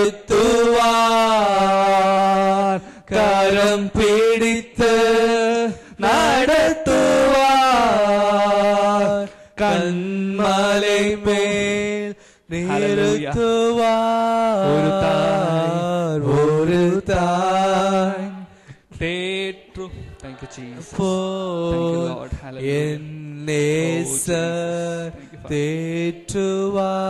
கரம் பிடித்து நடத்துவார், கண்மலை மேல் நிறுத்துவார். ஒரு தாய் தேற்று. Thank you, Jesus. Thank you, Lord. Hallelujah. என் நேசர் தேற்றுவார்.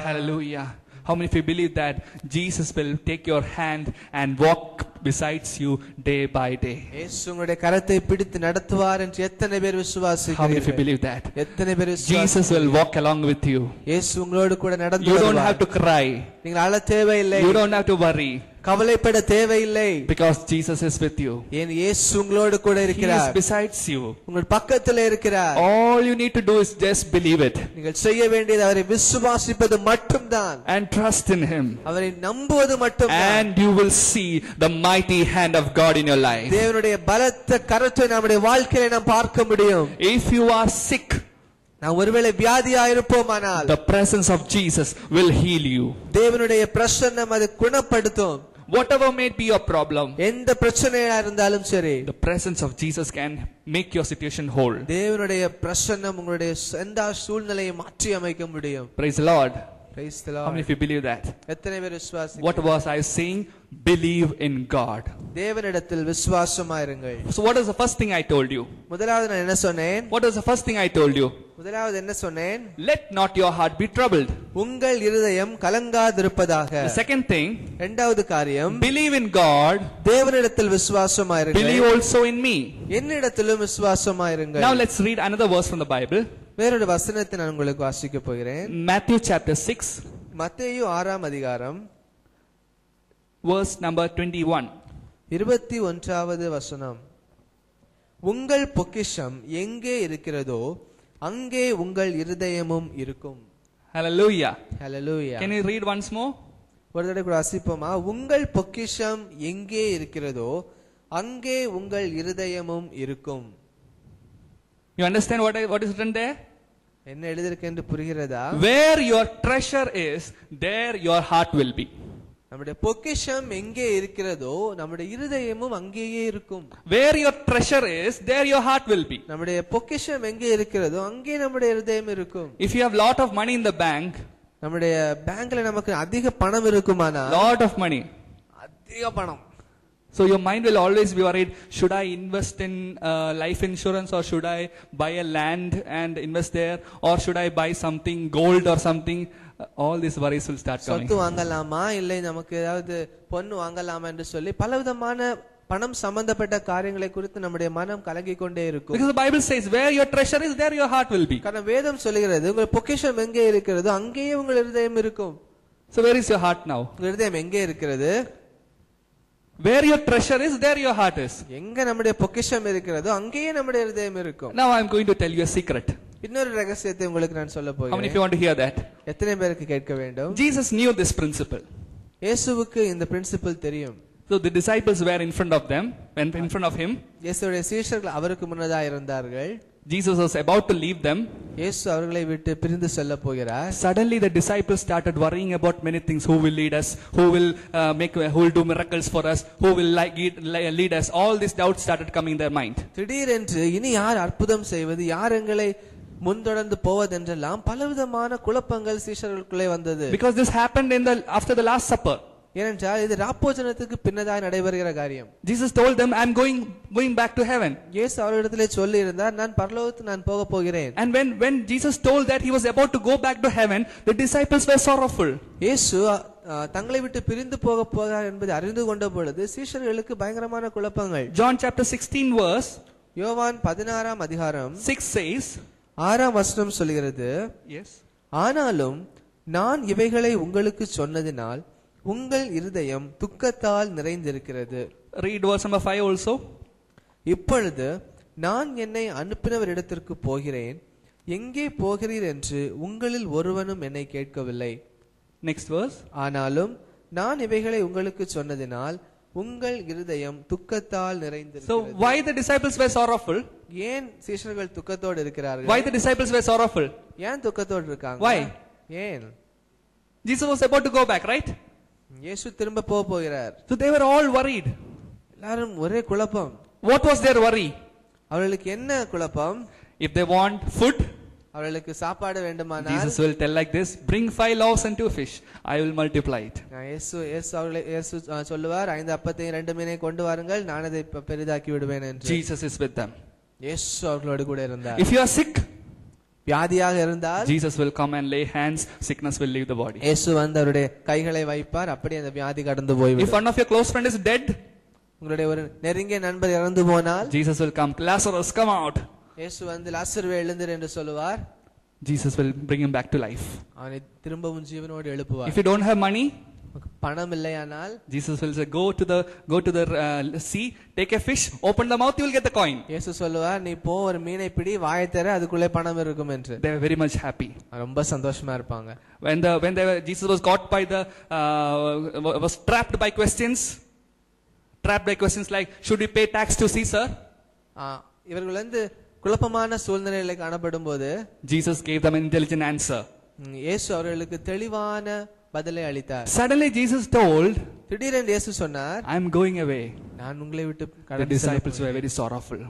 Hallelujah. How many of you believe that Jesus will take your hand and walk besides you day by day? இயேசு உங்களுடைய கரத்தை பிடித்து நடத்துவார் என்று எத்தனை பேர் How many of you விசுவாசிக்கிறீர்கள்? believe that? எத்தனை பேர் Jesus will walk along with you. இயேசு உங்களோடு கூட நடந்து You don't வருவார். have to cry. நீங்கள் அழ தேவையில்லை, You don't have to worry, கவலைப்பட தேவையில்லை. because Jesus is with you. ஏன் இயேசு உங்களோடு கூட He is இருக்கிறார், besides you. உங்கள் பக்கத்தில் இருக்கிறார். All you need to do is just believe it நீங்கள் செய்ய வேண்டியது அவரை விசுவாசிப்பது மட்டும்தான், and trust in Him, அவரை நம்புவது மட்டும்தான். and you will see the mighty hand of God in your life. தேவனுடைய பலத்த கரத்தை நம்முடைய வாழ்க்கையில நாம் பார்க்க முடியும். If you are sick, நான் ஒருவேளை வியாதியா இருப்போமானால் the presence of Jesus will heal you. தேவனுடைய பிரசன்னம் அது குணப்படுத்தும். Whatever may be your problem, எந்த பிரச்சனையா இருந்தாலும் சரி, the presence of Jesus can make your situation whole. தேவனுடைய பிரசன்னம் உங்களுடைய எந்த சூழ்நிலையை மாற்றி அமைக்க முடியும். Praise the Lord. Praise the How many Lord. of you believe that? எத்தனை பேர் விசுவாசி? What was I saying? Believe in God. தேவனிடத்தில் விசுவாசமாயிருங்கள். So what is the first thing I told you? முதலாவது நான் என்ன சொன்னேன்? What is the first thing I told you? முதலாவது என்ன சொன்னேன்? Let not your heart be troubled. உங்கள் இருதயம் கலங்காதிருப்பதாக. The second thing, இரண்டாவது காரியம், believe in God, தேவனிடத்தில் விசுவாசமாயிருங்கள். believe also in me. என்னிடத்திலும் விசுவாசமாயிருங்கள். Now let's read another verse from the Bible. வேறொரு வசனத்தை நான் உங்களுக்கு வாசிக்க போகிறேன். Matthew chapter 6, மத்தேயு 6ஆம் அதிகாரம் verse number 21. 21வது வசனம். உங்கள் பொக்கிஷம் எங்கே இருக்கிறதோ அங்கே உங்கள் இருதயமும் இருக்கும். Hallelujah. Hallelujah. Can you read once more? ஒரு தடவை கூட வாசிப்போமா? உங்கள் பொக்கிஷம் எங்கே இருக்கிறதோ அங்கே உங்கள் இருதயமும் இருக்கும். You understand what is written there? என்ன எழுதிருக்கு என்று புரிகிறதா? Where your treasure is, there your heart will be. நம்முடைய பொக்கிஷம் எங்கே இருக்கிறதோ நம்முடைய இருதயமும் அங்கேயே இருக்கும். Where your treasure is, there your heart will be. நம்முடைய பொக்கிஷம் எங்கே இருக்கிறதோ அங்கே நம்முடைய இருதயம் இருக்கும். If you have lot of money in the bank, நம்முடைய பேங்க்ல நமக்கு அதிக பணம் இருக்குமானா, lot of money, அதிக பணம், so your mind will always be worried, should I invest in life insurance, or should I buy a land and invest there, or should I buy something gold or something? All these worries will start coming. சொத்து வாங்கலாமா இல்லை நமக்கு ஏதாவது பொண்ணு வாங்கலாமா என்று சொல்லி பலவிதமான பணம் சம்பந்தப்பட்ட காரியங்களை குறித்து நம்முடைய மனம் கலங்கிக் கொண்டே இருக்கும். Because the Bible says, where your treasure is, there your heart will be. காரணம் வேதம் சொல்கிறது, உங்கள் பொக்கிஷம் எங்கே இருக்கிறதோ அங்கேயே உங்கள் இருதயம் இருக்கும். So where is your heart now? உங்கள் இருதயம் எங்கே இருக்கிறது? Where your treasure is, there your heart is. எங்க நம்முடைய பொக்கிஷம் இருக்கிறதோ அங்கேயே நம்முடைய இருதயம் இருக்கும். Now I am going to tell you a secret. இன்னொரு ரகசியத்தை உங்களுக்கு நான் சொல்ல How many of you போகிறேன். want to hear that? எத்தனை பேருக்கு கேட்க வேண்டும்? Jesus knew this principle. இயேசுவுக்கு இந்த பிரின்சிபல் தெரியும். So the disciples were in front of them, in front of him. இயேசுவுடைய சீஷர்கள் அவருக்கு முன்னதாக இருந்தார்கள். Jesus was about to leave them. இயேசு அவர்களை விட்டு பிரிந்து செல்ல போகிறார். Suddenly the disciples started worrying about many things. Who will lead us? Who will do miracles for us? Who will lead us? All these doubts started coming in their mind. திடீரென்று இனி யார் அற்புதம் செய்வது, யார் எங்களை முன்தொடர்ந்து போவதென்றெல்லாம் பலவிதமான குழப்பங்கள் சீஷர்களுக்குள்ளே வந்தது. Because this happened after the last supper. ஏனென்றால் இது ராப்போஜனத்துக்கு பின்னதாய் நடைபெறுகிற காரியம். Jesus told them, I'm going back to heaven. இயேசு அவர்களிடத்திலே சொல்லி இருந்தார், நான் பரலோகத்துக்கு நான் போக போகிறேன். And when Jesus told that he was about to go back to heaven, the disciples were sorrowful. இயேசு தங்களை விட்டு பிரிந்து போக போகிறார் என்பதை அறிந்து கொண்ட பொழுது சீஷர்களுக்கு பயங்கரமான குழப்பங்கள். John chapter 16 verse யோவான் 16ஆம் அதிகாரம் 6 says, 6ஆம் வசனம் சொல்கிறது, yes, ஆனாலும் நான் இவைகளை உங்களுக்கு சொன்னதினால் உங்கள் இருதயம் துக்கத்தால் நிறைந்திருக்கிறது. Read verse number 5 also. இப்பொழுது நான் என்னை அனுப்பினவரிடத்திற்கு போகிறேன், எங்கே போகிறீர் என்று உங்களில் ஒருவனும் என்னை கேட்கவில்லை. Next verse. ஆனாலும் நான் இவைகளை உங்களுக்கு சொன்னதினால் உங்கள் இருதயம் துக்கத்தால் நிறைந்திருக்கிறது. So why the disciples were sorrowful? ஏன் சீஷர்கள் துக்கத்தோடு இருக்கிறார்கள்? Why the disciples were sorrowful? ஏன் துக்கத்தோடு இருக்காங்க? Why? ஏன்? Jesus was about to go back, right? இயேசு திரும்ப போகிறார். So they were all worried. எல்லாரும் ஒரே குழப்பம். What was their worry? அவர்களுக்கு என்ன குழப்பம்? If they want food, அவர்களுக்கு சாப்பாடு வேண்டுமானால் Jesus will tell like this, bring 5 loaves and 2 fish, I will multiply it. இயேசு சொல்லுவார், 5 அப்பத்தையும் 2 மீனையும் கொண்டு வாருங்கள், நான் அதை பெரிதாக்கி விடுவேன் என்று. Jesus is with them. இயேசு அவர்களோடு கூட இருந்தார். If you are sick, வியாதியாக இருந்தால் Jesus will come and lay hands, sickness will leave the body. இயேசு வந்து அவருடைய கைகளை வைப்பார், அப்படியே அந்த வியாதி கடந்து போய்விடும். If one of your close friend is dead, உங்களுடைய ஒரு நெருங்கிய நண்பர் இறந்து போனால் Jesus will come, Lazarus come out. இயேசு வந்து லாசருவே எழுந்திரு என்று சொல்லுவார். Jesus will bring him back to life. அவனை திரும்பவும் ஜீவனோடு எழுப்புவார். If you don't have money, பணம் இல்லையானால் Jesus will say, go to the sea, take a fish, open the mouth, you will get the coin. இயேசு சொல்லுவார், நீ போ, ஒரு மீனை பிடி, வாயை திற, அதுக்குள்ளே பணம் இருக்கும் என்று. They were very much happy. ரொம்ப சந்தோஷமா இருப்பாங்க. When Jesus was caught by was trapped by questions like, should we pay tax to Caesar? இவர்கள் வந்து குழப்பமான சூழ்நிலையில காணப்படும் போது Jesus gave them an intelligent answer. இயேசு அவர்களுக்கு தெளிவான பதிலை அளித்தார். Suddenly Jesus told, திடீரென்று இயேசு சொன்னார், I am going away. நான் உங்களை விட்டு The disciples were very sorrowful.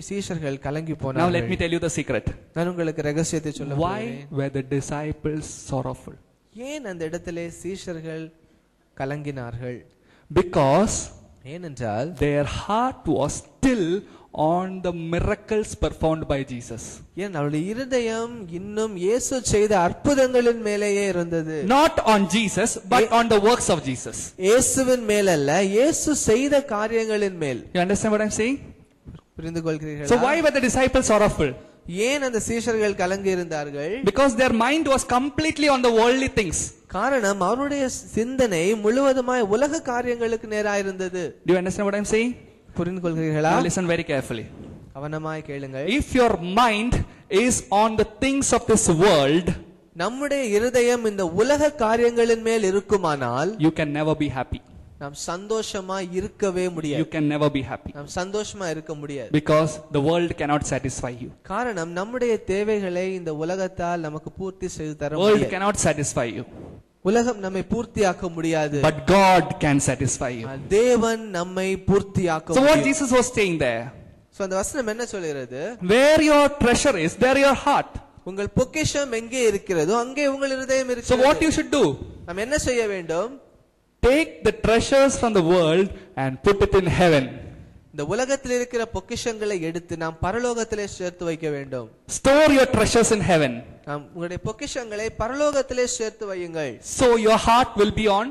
சீஷர்கள் கலங்கி போனார்கள். Now let me tell you the secret. நான் உங்களுக்கு ரகசியத்தை சொல்ல போகிறேன். Why were the disciples sorrowful? ஏன் அந்த இடத்திலே சீஷர்கள் கலங்கினார்கள்? Because ஏனென்றால் their heart was still on the miracles performed by Jesus. ஏன் அவருடைய இருதயம் இன்னும் இயேசு செய்த அற்புதங்களின் மேலேயே இருந்தது. Not on Jesus but on the works of Jesus. இயேசுவின் மேல் அல்ல, இயேசு செய்த காரியங்களின் மேல். You understand what I'm saying? புரிந்து கொள்கிறீர்களா? So why were the disciples sorrowful? ஏன் அந்த சீஷர்கள் கலங்கி இருந்தார்கள்? Because their mind was completely on the worldly things. காரணம் அவருடைய சிந்தனை முழுவதுமாய் உலக காரியங்களுக்கு நேராக இருந்தது. Do you understand what I'm saying? புரிந்து கொள்கிறீர்களா? Now listen very carefully. கவனமாய் கேளுங்கள். If your mind is on the things of this world, நம்முடைய இருதயம் இந்த உலக காரியங்களின் மேல் இருக்குமானால், you can never be happy. நாம் சந்தோஷமா இருக்கவே முடியாது. You can never be happy. நாம் சந்தோஷமா இருக்க முடியாது. Because the world cannot satisfy you. காரணம் நம்முடைய தேவைகளை இந்த உலகத்தால் நமக்கு பூர்த்தி செய்து தர முடியாது. World cannot satisfy you. உலகம் நம்மை பூர்த்தியாக்க முடியாது. But God can satisfy you. தேவன் நம்மை பூர்த்தியாக்க So முடியும். what Jesus was saying there? So அந்த வசனம் என்ன சொல்கிறது? Where your treasure is, there your heart. உங்கள் பொக்கிஷம் எங்கே இருக்கிறதோ அங்கே உங்கள் இருதயம் இருக்கிறது. So what you should do? நாம் என்ன செய்ய வேண்டும்? Take the treasures from the world and put it in heaven. இந்த உலகத்தில் இருக்கிற பொக்கிஷங்களை எடுத்து நாம் பரலோகத்திலே சேர்த்து வைக்க வேண்டும். Store your treasures in heaven. நாம் உங்களுடைய பொக்கிஷங்களை பரலோகத்திலே சேர்த்து வையுங்கள். So your heart will be on.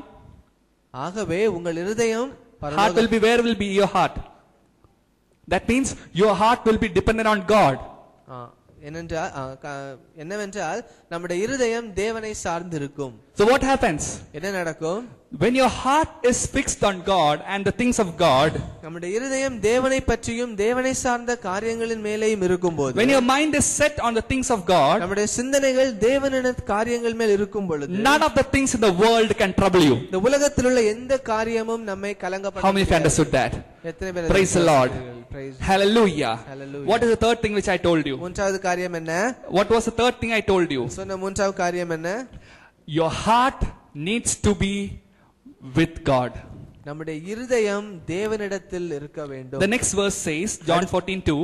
ஆகவே உங்கள் இருதயம் Heart will be, where will be your heart? That means your heart will be dependent on God. என்னவென்றால் நம்முடைய இருதயம் தேவனை சார்ந்து இருக்கும். So what happens? என்ன நடக்கும்? When your heart is fixed on God and the things of God, நம்முடைய இருதயம் தேவனை பற்றியும் தேவனை சார்ந்த காரியங்களின் மேலேயும் இருக்கும்போது, when your mind is set on the things of God, நம்முடைய சிந்தனைகள் தேவனின் காரியங்கள் மேல் இருக்கும் பொழுது, none of the things in the world can trouble you. இந்த உலகத்தில் உள்ள எந்த காரியமும் நம்மை கலங்க பண்ண How many of you understood that? எத்தனை பேர்? Praise the Lord. Praise Hallelujah. Hallelujah. What is the third thing which I told you? மூன்றாவது காரியம் என்ன? What was the third thing I told you? சொன்ன மூன்றாவது காரியம் என்ன? Your heart needs to be with God. நம்முடைய இருதயம் தேவனிடத்தில் இருக்க வேண்டும். The next verse says, John 14:2,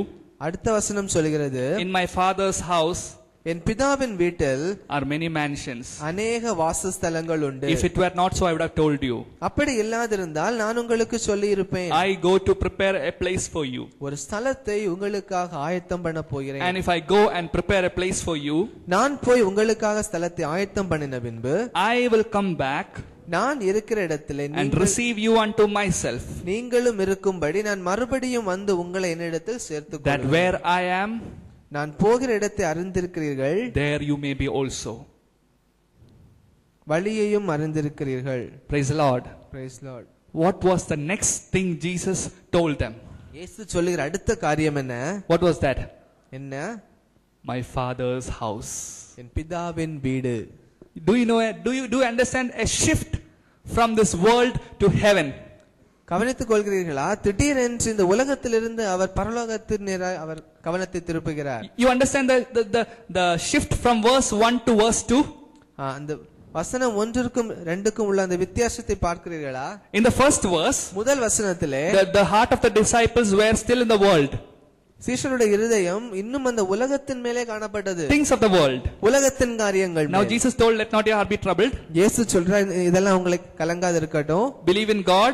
அடுத்த வசனம் சொல்கிறது, in my father's house என் பிதாவின் வீட்டில் are many mansions. அநேக வாசஸ்தலங்கள் உண்டு. If it were not so, I would have told you. அப்படி இல்லாதிருந்தால் நான் உங்களுக்கு சொல்லி இருப்பேன். I go to prepare a place for you. ஒரு ஸ்தலத்தை உங்களுக்காக ஆயத்தம் பண்ண போகிறேன். And if I go and prepare a place for you, நான் போய் உங்களுக்காக ஸ்தலத்தை ஆயத்தம் பண்ணின பின்பு I will come back நான் இருக்கிற இடத்திலே and receive you unto myself, நீங்களும் இருக்கும்படி நான் மறுபடியும் வந்து உங்களை என்னிடத்தில் சேர்த்துக் that கொள்வேன். where I am, நான் போகிற இடத்தை அறிந்திருக்கிறீர்கள், there you may be also. வழியையும் அறிந்திருக்கிறீர்கள். Praise the Lord. Praise Lord. What was the next thing Jesus told them? இயேசு சொல்லுகிற அடுத்த காரியம் என்ன? What was that? என்ன? My father's house. என் பிதாவின் வீடு. Do you know? Do you understand a shift from this world to heaven? கவனித்துக் கொள்கிறீர்களா? திடீரென்று இந்த உலகத்திலிருந்து அவர் பரலோகத்தின் நேராக அவர் கவனத்தை திருப்புகிறார். You understand the shift from verse 1 to verse 2? அந்த வசனம் 1க்கும் 2க்கும் உள்ள அந்த வித்தியாசத்தை பார்க்கிறீர்களா? In the first verse, முதல் வசனத்திலே the heart of the disciples were still in the world. சீஷருடைய இருதயம் இன்னும் அந்த உலகத்தின் மேலே காணப்பட்டது. Things of the world. உலகத்தின் காரியங்கள். Now Jesus told, let not your heart be troubled. இயேசு சொல்றார், இதெல்லாம் உங்களுக்கு கலங்காது இருக்கட்டும். Believe in God.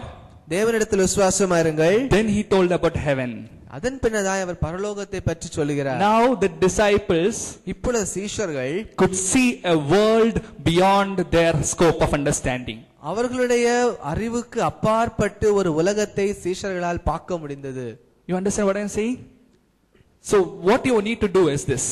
தேவனிடத்தில் விசுவாசமா இருங்கள். Then he told about heaven. அதன் பின்னதாய் அவர் பரலோகத்தை பற்றி சொல்கிறார். Now the disciples இப்பொழுது சீஷர்கள் could see a world beyond their scope of understanding. அவர்களுடைய அறிவுக்கு அப்பாற்பட்டு ஒரு உலகத்தை சீஷர்களால் பார்க்க முடிந்தது. You understand what I am saying? So what you need to do is this.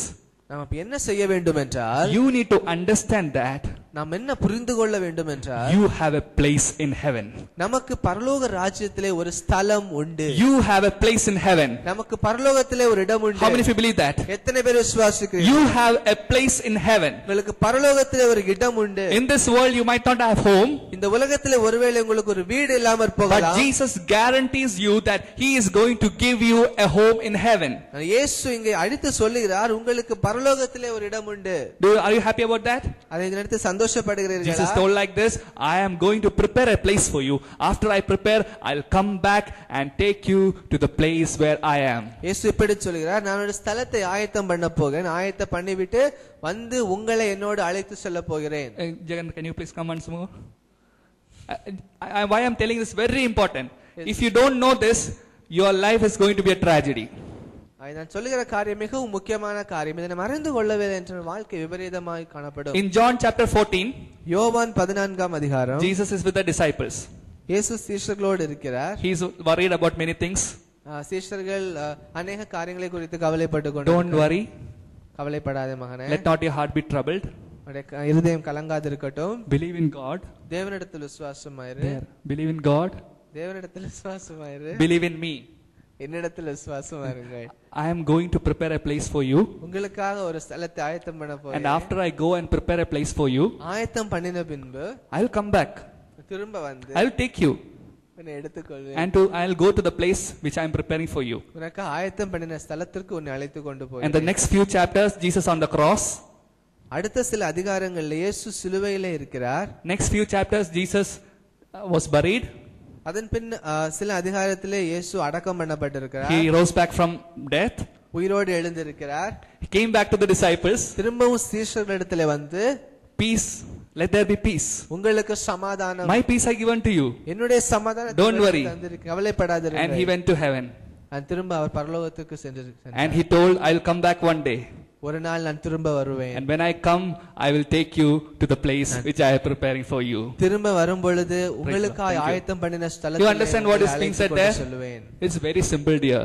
நாம் அப்ப என்ன செய்ய வேண்டும் என்றால், you need to understand that நாம் என்ன புரிந்து கொள்ள வேண்டும் என்றால், you have a place in heaven. நமக்கு பரலோக ராஜ்யத்திலே ஒரு ஸ்தலம் உண்டு. You have a place in heaven. நமக்கு பரலோகத்திலே ஒரு இடம் உண்டு. How many of you believe that? எத்தனை பேர் விசுவாசிக்கிறீர்கள்? You have a place in heaven. உங்களுக்கு பரலோகத்திலே ஒரு இடம் உண்டு. In this world you might not have home. இந்த உலகத்திலே ஒருவேளை உங்களுக்கு ஒரு வீடு இல்லாமர் போகலாம். But Jesus guarantees you that he is going to give you a home in heaven. இயேசு இங்கே அடித்து சொல்லுகிறார், உங்களுக்கு பரலோகத்திலே ஒரு இடம் உண்டு. Are you happy about that? அதை நினைத்து சந்தோஷப்படுகிறீர்களா? Jesus told like this, I am going to prepare a place for you. After I prepare, I'll come back and take you to the place where I am. இயேசு இப்படி சொல்கிறார், நான் ஒரு ஸ்தலத்தை ஆயத்தம் பண்ண போகிறேன். ஆயத்தம் பண்ணிவிட்டு வந்து உங்களை என்னோடு அழைத்து செல்ல போகிறேன். Jagan, can you please come once more? Why I'm telling this very important. If you don't know this, your life is going to be a tragedy. நான் சொல்லுகிற காரியம் மிகவும் முக்கியமான காரியம். இதை மறந்து கொள்ளவில்லை என்ற வாழ்க்கை விபரீதமாய் காணப்படும். In John chapter 14, யோவான் 14ஆம் அதிகாரம், Jesus is with the disciples. இயேசு சீஷர்களோடு இருக்கிறார். He is worried about many things. சீஷர்கள் अनेक காரியங்களை குறித்து கவலைப்பட்டு கொண்டு, don't worry, கவலைப்படாதே மகனே, let not your heart be troubled, இருதயம் கலங்காது இருக்கட்டும். believe in God, தேவனிடத்தில் விசுவாசமாயிரு. believe in God, தேவனிடத்தில் விசுவாசமாயிரு. believe in me, என்னிடத்தில் விசுவாசமாயிருங்கள். I am going to prepare a place for you. உங்களுக்காக ஒரு ஸ்தலத்தை ஆயத்தம் பண்ண போறேன். And after I go and prepare a place for you, ஆயத்தம் பண்ணின பின்பு I will come back, திரும்ப வந்து I will take you உன்னை எடுத்துக்கொள்வேன். and I will go to the place which I am preparing for you. உனக்கு ஆயத்தம் பண்ணின ஸ்தலத்திற்கு உன்னை அழைத்து கொண்டு போய். And the next few chapters, Jesus on the cross. அடுத்த சில அதிகாரங்களில் இயேசு சிலுவையிலே இருக்கிறார். Next few chapters, Jesus was buried. அதன் பின் சில அதிகாரத்திலே இயேசு அடக்கம் பண்ணப்பட்டிருக்கிறார். He rose back from death. உயிரோடு எழுந்திருக்கிறார். He came back to the disciples. திரும்பவும் சீஷர்களிடத்திலே வந்து, peace, let there be peace. உங்களுக்கு சமாதானம், my peace I given to you. என்னுடைய சமாதானத்தை don't worry, கவலைப்படாதீர்கள். and he went to heaven. திரும்ப அவர் பரலோகத்துக்கு சென்றார். And he told, I will come back one day. ஒரு நாள் நான் திரும்ப வருவேன். And when I come, I will take you to the place which I am preparing for you. திரும்ப வரும் பொழுது உங்களுக்காக ஆயத்தம் பண்ணின ஸ்தலத்தை. You understand what is being said there? It's very simple, dear.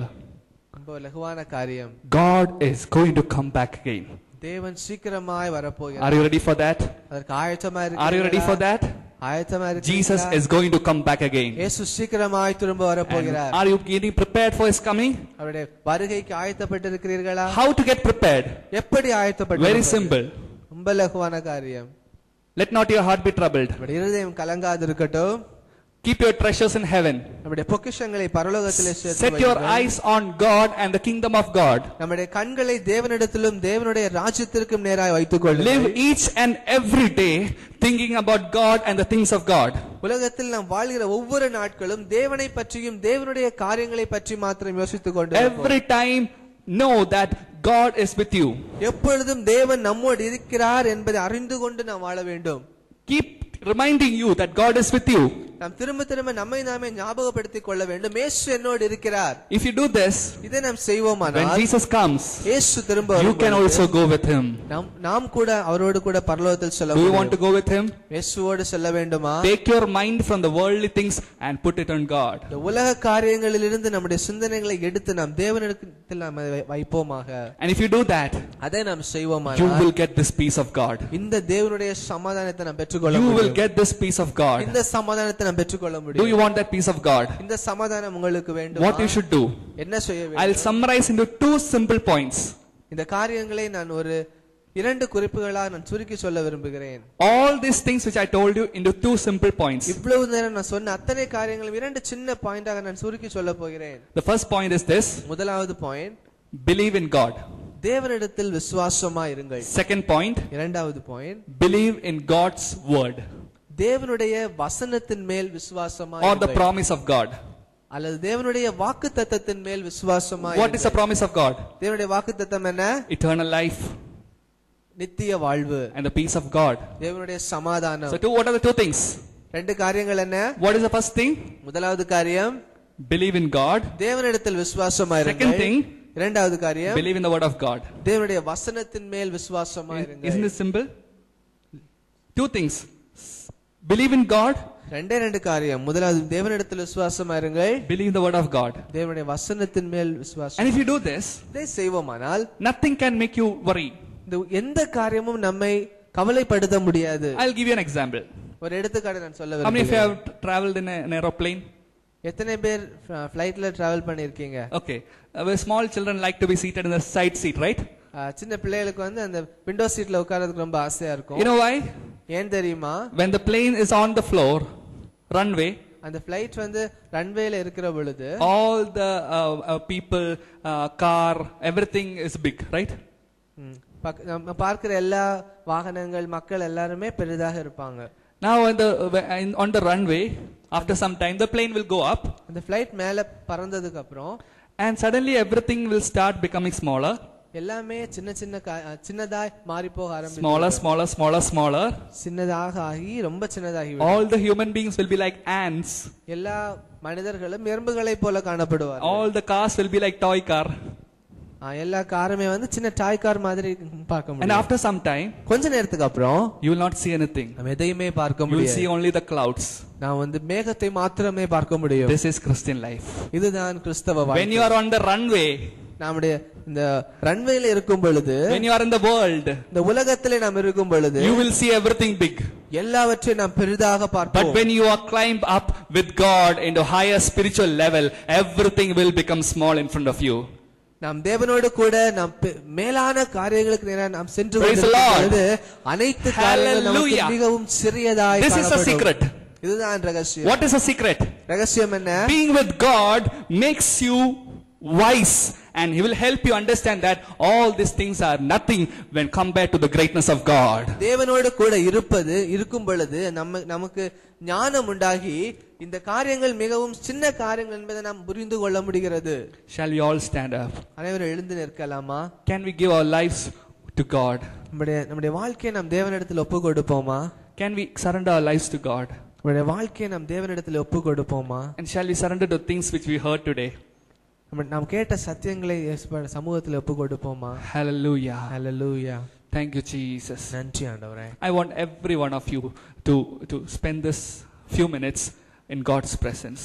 ரொம்ப லகுவான காரியம். God is going to come back again. தேவன் சீக்கிரமாய் வரப்போகிறார். Are you ready for that? அதற்கு ஆயத்தமா இருக்கீங்களா? Are you ready for that? ஆயத்தமா இருக்கீங்களா? Jesus is going to come back again. இயேசு சீக்கிரமாய் திரும்ப வரப்போகிறார். Are you getting prepared for his coming? அவருடைய வருகைக்கு ஆயத்தப்பட்டிருக்கிறீர்களா? How to get prepared? எப்படி ஆயத்தப்பட்டு? Very simple. ரொம்ப லகுவான காரியம். Let not your heart be troubled. இருதயம் கலங்காது இருக்கட்டும். Keep your treasures in heaven. நம்முடைய பொக்கிஷங்களை பரலோகத்திலே சேர்த்து Set your வையுங்கள். eyes on God and the kingdom of God. நம்முடைய கண்களை தேவனிடத்திலும் தேவனுடைய ராஜ்யத்திற்கும் நேராய் வைத்துக் கொள்ளுங்கள். Live each and every day thinking about God and the things of God. உலகத்தில் நாம் வாழ்கிற ஒவ்வொரு நாட்களும் தேவனை பற்றியும் தேவனுடைய காரியங்களை பற்றி மாத்திரம் யோசித்துக் கொண்டு Every time know that God is with you. எப்பொழுதும் தேவன் நம்மோடு இருக்கிறார் என்பதை அறிந்து கொண்டு நாம் வாழ வேண்டும். Keep reminding you that God is with you. நாம் திரும்ப திரும்ப நம்மை நாமே ஞாபகப்படுத்திக் கொள்ள வேண்டும், இயேசு என்னோடு இருக்கிறார். If you do this, இதை நாம் செய்வோமானால் when Jesus comes, இயேசு திரும்ப you can also go with him. நாம் கூட அவரோடு கூட பரலோகத்தில் செல்ல Do you முடியும். want to go with him? இயேசுவோடு செல்ல வேண்டுமா? Take your mind from the worldly things and put it on God. இந்த உலக காரியங்களிலிருந்து நம்முடைய சிந்தனைகளை எடுத்து நாம் தேவனிடத்தில் நாம் வைப்போமாக. And if you do that, அதை நாம் you செய்வோமானால் will get this peace of God. இந்த தேவனுடைய சமாதானத்தை நாம் பெற்றுக்கொள்ள You will முடியும். get this peace of God. இந்த சமாதானத்தை நாம் பெற்றுக்கொள்ள Do முடியும். you want that peace of God? இந்த சமாதானம் உங்களுக்கு வேண்டுமா? What you should do? என்ன செய்ய வேண்டும்? I'll summarize into 2 simple points. இந்த காரியங்களை நான் ஒரு 2 குறிப்புகளாக நான் சுருக்கி சொல்ல விரும்புகிறேன். All these things which I told you into 2 simple points. இவ்வளவு நேரம் நான் சொன்ன அத்தனை காரியங்களும் 2 சின்ன பாயிண்டாக நான் சுருக்கி சொல்ல போகிறேன். The first point is this: முதலாவது பாயிண்ட், believe in God. தேவனிடத்தில் விசுவாசமா இருங்கள். Second point, இரண்டாவது point, believe in God's word தேவனுடைய வசனத்தின் மேல் விசுவாசமா or the இருங்கள். promise of God. அல்லது தேவனுடைய வாக்குத்தத்தத்தின் மேல் விசுவாசமா What is the இருங்கள். promise of God? தேவனுடைய வாக்குத்தத்தம் என்ன? Eternal life நித்திய வாழ்வு, and the peace of God. தேவனுடைய சமாதானம். So what are the 2 things? 2 காரியங்கள் என்ன? What is the first thing? முதலாவது காரியம், Believe in God. தேவனிடத்தில் விசுவாசமா Second இருங்கள். thing, இரண்டாவது காரியம், believe in the word of God. தேவனுடைய வசனத்தின் மேல் விசுவாசமா இருங்கள். Isn't it simple? 2 things. Believe in God. 2 காரியம். முதலாவது தேவனிடத்தில் விசுவாசமா இருங்கள். Believe in the word of God. தேவனுடைய வசனத்தின் மேல் விசுவாசம். And if you do this, இதை செய்வோமானால் nothing can make you worry. இந்த எந்த காரியமும் நம்மை கவலைப்படுத்த முடியாது. I'll give you an example. ஒரு எடுத்துக்காட்டு நான் சொல்ல How many of you விரும்புகிறேன். have traveled in an aeroplane? எத்தனை பேர் ஃளைட்ல டிராவல் பண்ணிருக்கீங்க? Okay. Small children like to be seated in the side seat, right? சின்ன பிள்ளைகளுக்கு வந்து அந்த விண்டோ சீட்ல உட்கார்றதுக்கு ரொம்ப ஆசையா இருக்கும். You know why? ஏன் தெரியுமா? When the plane is on the floor, runway, அந்த ஃளைட் வந்து ரன்வேல இருக்கிற பொழுது all the people, car, everything is big, right? நம்ம பார்க்கிற எல்லா வாகனங்கள், மக்கள் எல்லாருமே பெரிதாக இருப்பாங்க. Now on the runway, after some time the plane will go up, அந்த ஃளைட் மேல பறந்ததுக்கு அப்புறம் and suddenly everything will start becoming smaller. எல்லாமே சின்னதாய் மாறி போக ஆரம்பிக்கும். Smaller. சின்னதாக ஆகி ரொம்ப சின்னதாகி All the human beings will be like ants. எல்லா மனிதர்களும் எறும்புகளை போல காணப்படுவார்கள். All the cars will be like toy car. எல்லா காருமே வந்து சின்ன டாய் கார் மாதிரி பார்க்க முடியும். And after some time, கொஞ்ச நேரத்துக்கு அப்புறம் you will not see anything. நம்ம எதையுமே பார்க்க You will முடியாது. see only the clouds. நான் வந்து மேகத்தை மாத்திரமே பார்க்க முடியும். This is Christian life. இதுதான் கிறிஸ்தவ வாழ்க்கை. When you are on the runway, நம்முடைய இந்த ரன்வேல இருக்கும் பொழுது, when you are in the world, இந்த உலகத்திலே நாம் இருக்கும் பொழுது, you will see everything big. எல்லாவற்றையும் நாம் பெரிதாக பார்ப்போம். But when you are climbed up with God into higher spiritual level, everything will become small in front of you. நாம் தேவனோடு கூட நாம் மேலான காரியங்களுக்கு நேரா நாம் சென்று Praise the Lord. வரும்போது அனைத்து காரியங்களும் நமக்கு Hallelujah. மிகவும் சிறியதாய் This is the காணப்படும். secret. இதுதான் ரகசியம். What is the secret? ரகசியம் என்ன? Being with God makes you wise, and He will help you understand that all these things are nothing when compared to the greatness of God. தேவனோடு கூட இருக்கும் பொழுது நமக்கு ஞானம் உண்டாகி இந்த காரியங்கள் மிகவும் சின்ன காரியங்கள் என்பதை நாம் புரிந்து கொள்ள முடிகிறது. Shall we all stand up? அனைவரும் எழுந்து நிற்கலாமா? Can we give our lives to God? நம்முடைய வாழ்க்கையை நாம் தேவனிடத்தில் ஒப்பு கொடுப்போமா? Can we surrender our lives to God? நம்முடைய வாழ்க்கையை நாம் தேவனிடத்தில் ஒப்பு கொடுப்போமா? And shall we surrender to things which we heard today? நாம் கேட்ட சத்தியங்களை சமூகத்தில் ஒப்பு கொடுப்போமா? Hallelujah. Hallelujah. Thank you, Jesus. நன்றி ஆண்டவரே. I want every one of you to spend this few minutes in God's presence.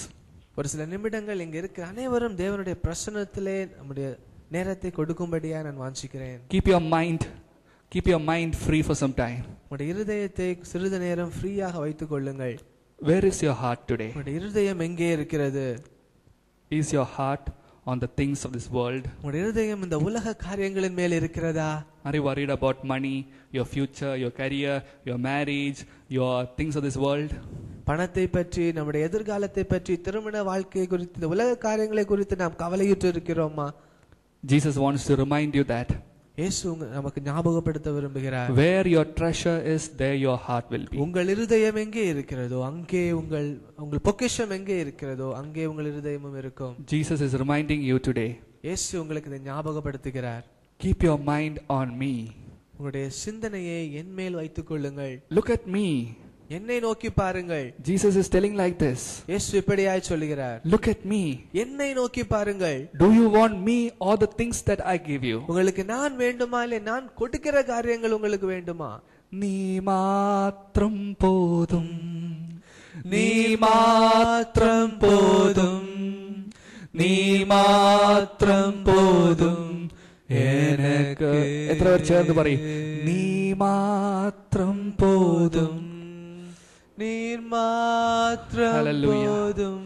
ஒரு சில நிமிடங்கள் இங்க இருக்கிற அனைவரும் தேவனுடைய பிரசன்னத்திலே நம்முடைய நேரத்தை கொடுக்கும்படியா நான் வாஞ்சிக்கிறேன். Keep your mind free for some time. உங்களுடைய இருதயத்தை சிறிது நேரம் ஃப்ரீயாக வைத்துக் கொள்ளுங்கள். Where is your heart today? உங்களுடைய இருதயம் எங்கே இருக்கிறது? Is your heart on the things of this world? உங்களுடைய இருதயம் இந்த உலக காரியங்களின் மேல் இருக்கிறதா? Are you worried about money, your future, your career, your marriage, your things of this world? பணத்தை பற்றி, நம்முடைய எதிர்காலத்தை பற்றி, திருமண வாழ்க்கையை குறித்து, இந்த உலக காரியங்களை குறித்து நாம் கவலையுற்று இருக்கிறோமா? Jesus wants to remind you that இயேசு நமக்கு ஞாபகப்படுத்த விரும்புகிறார். where your treasure is, there your heart will be. உங்கள் இருதயம் எங்கே இருக்கிறதோ அங்கே உங்கள் பொக்கிஷம் எங்கே இருக்கிறதோ அங்கே உங்கள் இருதயமும் இருக்கும். Jesus is reminding you today. இயேசு உங்களுக்கு இதை ஞாபகப்படுத்துகிறார். Keep your mind on me. உங்களுடைய சிந்தனையை என் மேல் வைத்துக் கொள்ளுங்கள். Look at me. என்னை நோக்கி பாருங்கள். Jesus is telling like this. இயேசு இப்படியாய் சொல்கிறார். Look at me. என்னை நோக்கி பாருங்கள். Do you want me or the things that I give you? உங்களுக்கு நான் வேண்டுமா இல்லை நான் கொடுக்கிற காரியங்கள் உங்களுக்கு வேண்டுமா? நீ மாத்திரம் போதும், நீ மாத்திரம் போதும், நீ மாத்திரம் போதும் எனக்கு. எத்தனை பேர் சேர்ந்து പറയും நீ மாத்திரம் போதும், நீர் மாத்திரம் போதும்.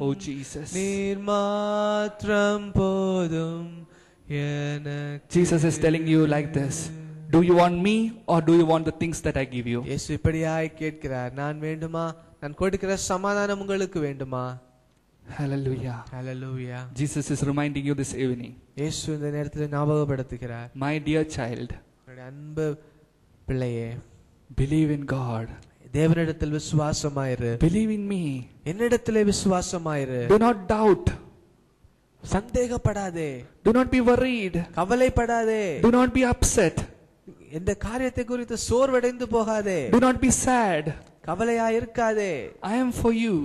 Oh Jesus. நீர் மாத்திரம் போதும் எனக்கு. Jesus is telling you like this. Do you want me or do you want the things that I give you? இயேசு இப்படியாய் கேட்கிறார். நான் வேண்டுமா, நான் கொடுக்கிற சமாதானம் உங்களுக்கு வேண்டுமா? Hallelujah. Hallelujah. Jesus is reminding you this evening. இயேசு இந்த நேரத்தில் ஞாபகப்படுத்துகிறார். My dear child, அன்பு பிள்ளையே, believe in God. தேவனிடத்தில் விசுவாசமாயிரு. Believe in me. என்னிடத்திலே விசுவாசமாயிரு. Do not doubt. சந்தேகப்படாதே. Do not be worried. கவலைப்படாதே. Do not be upset. இந்த காரியத்தை குறித்து சோர்வடைந்து போகாதே. Do not be sad. கவலையா இருக்காதே. I am for you.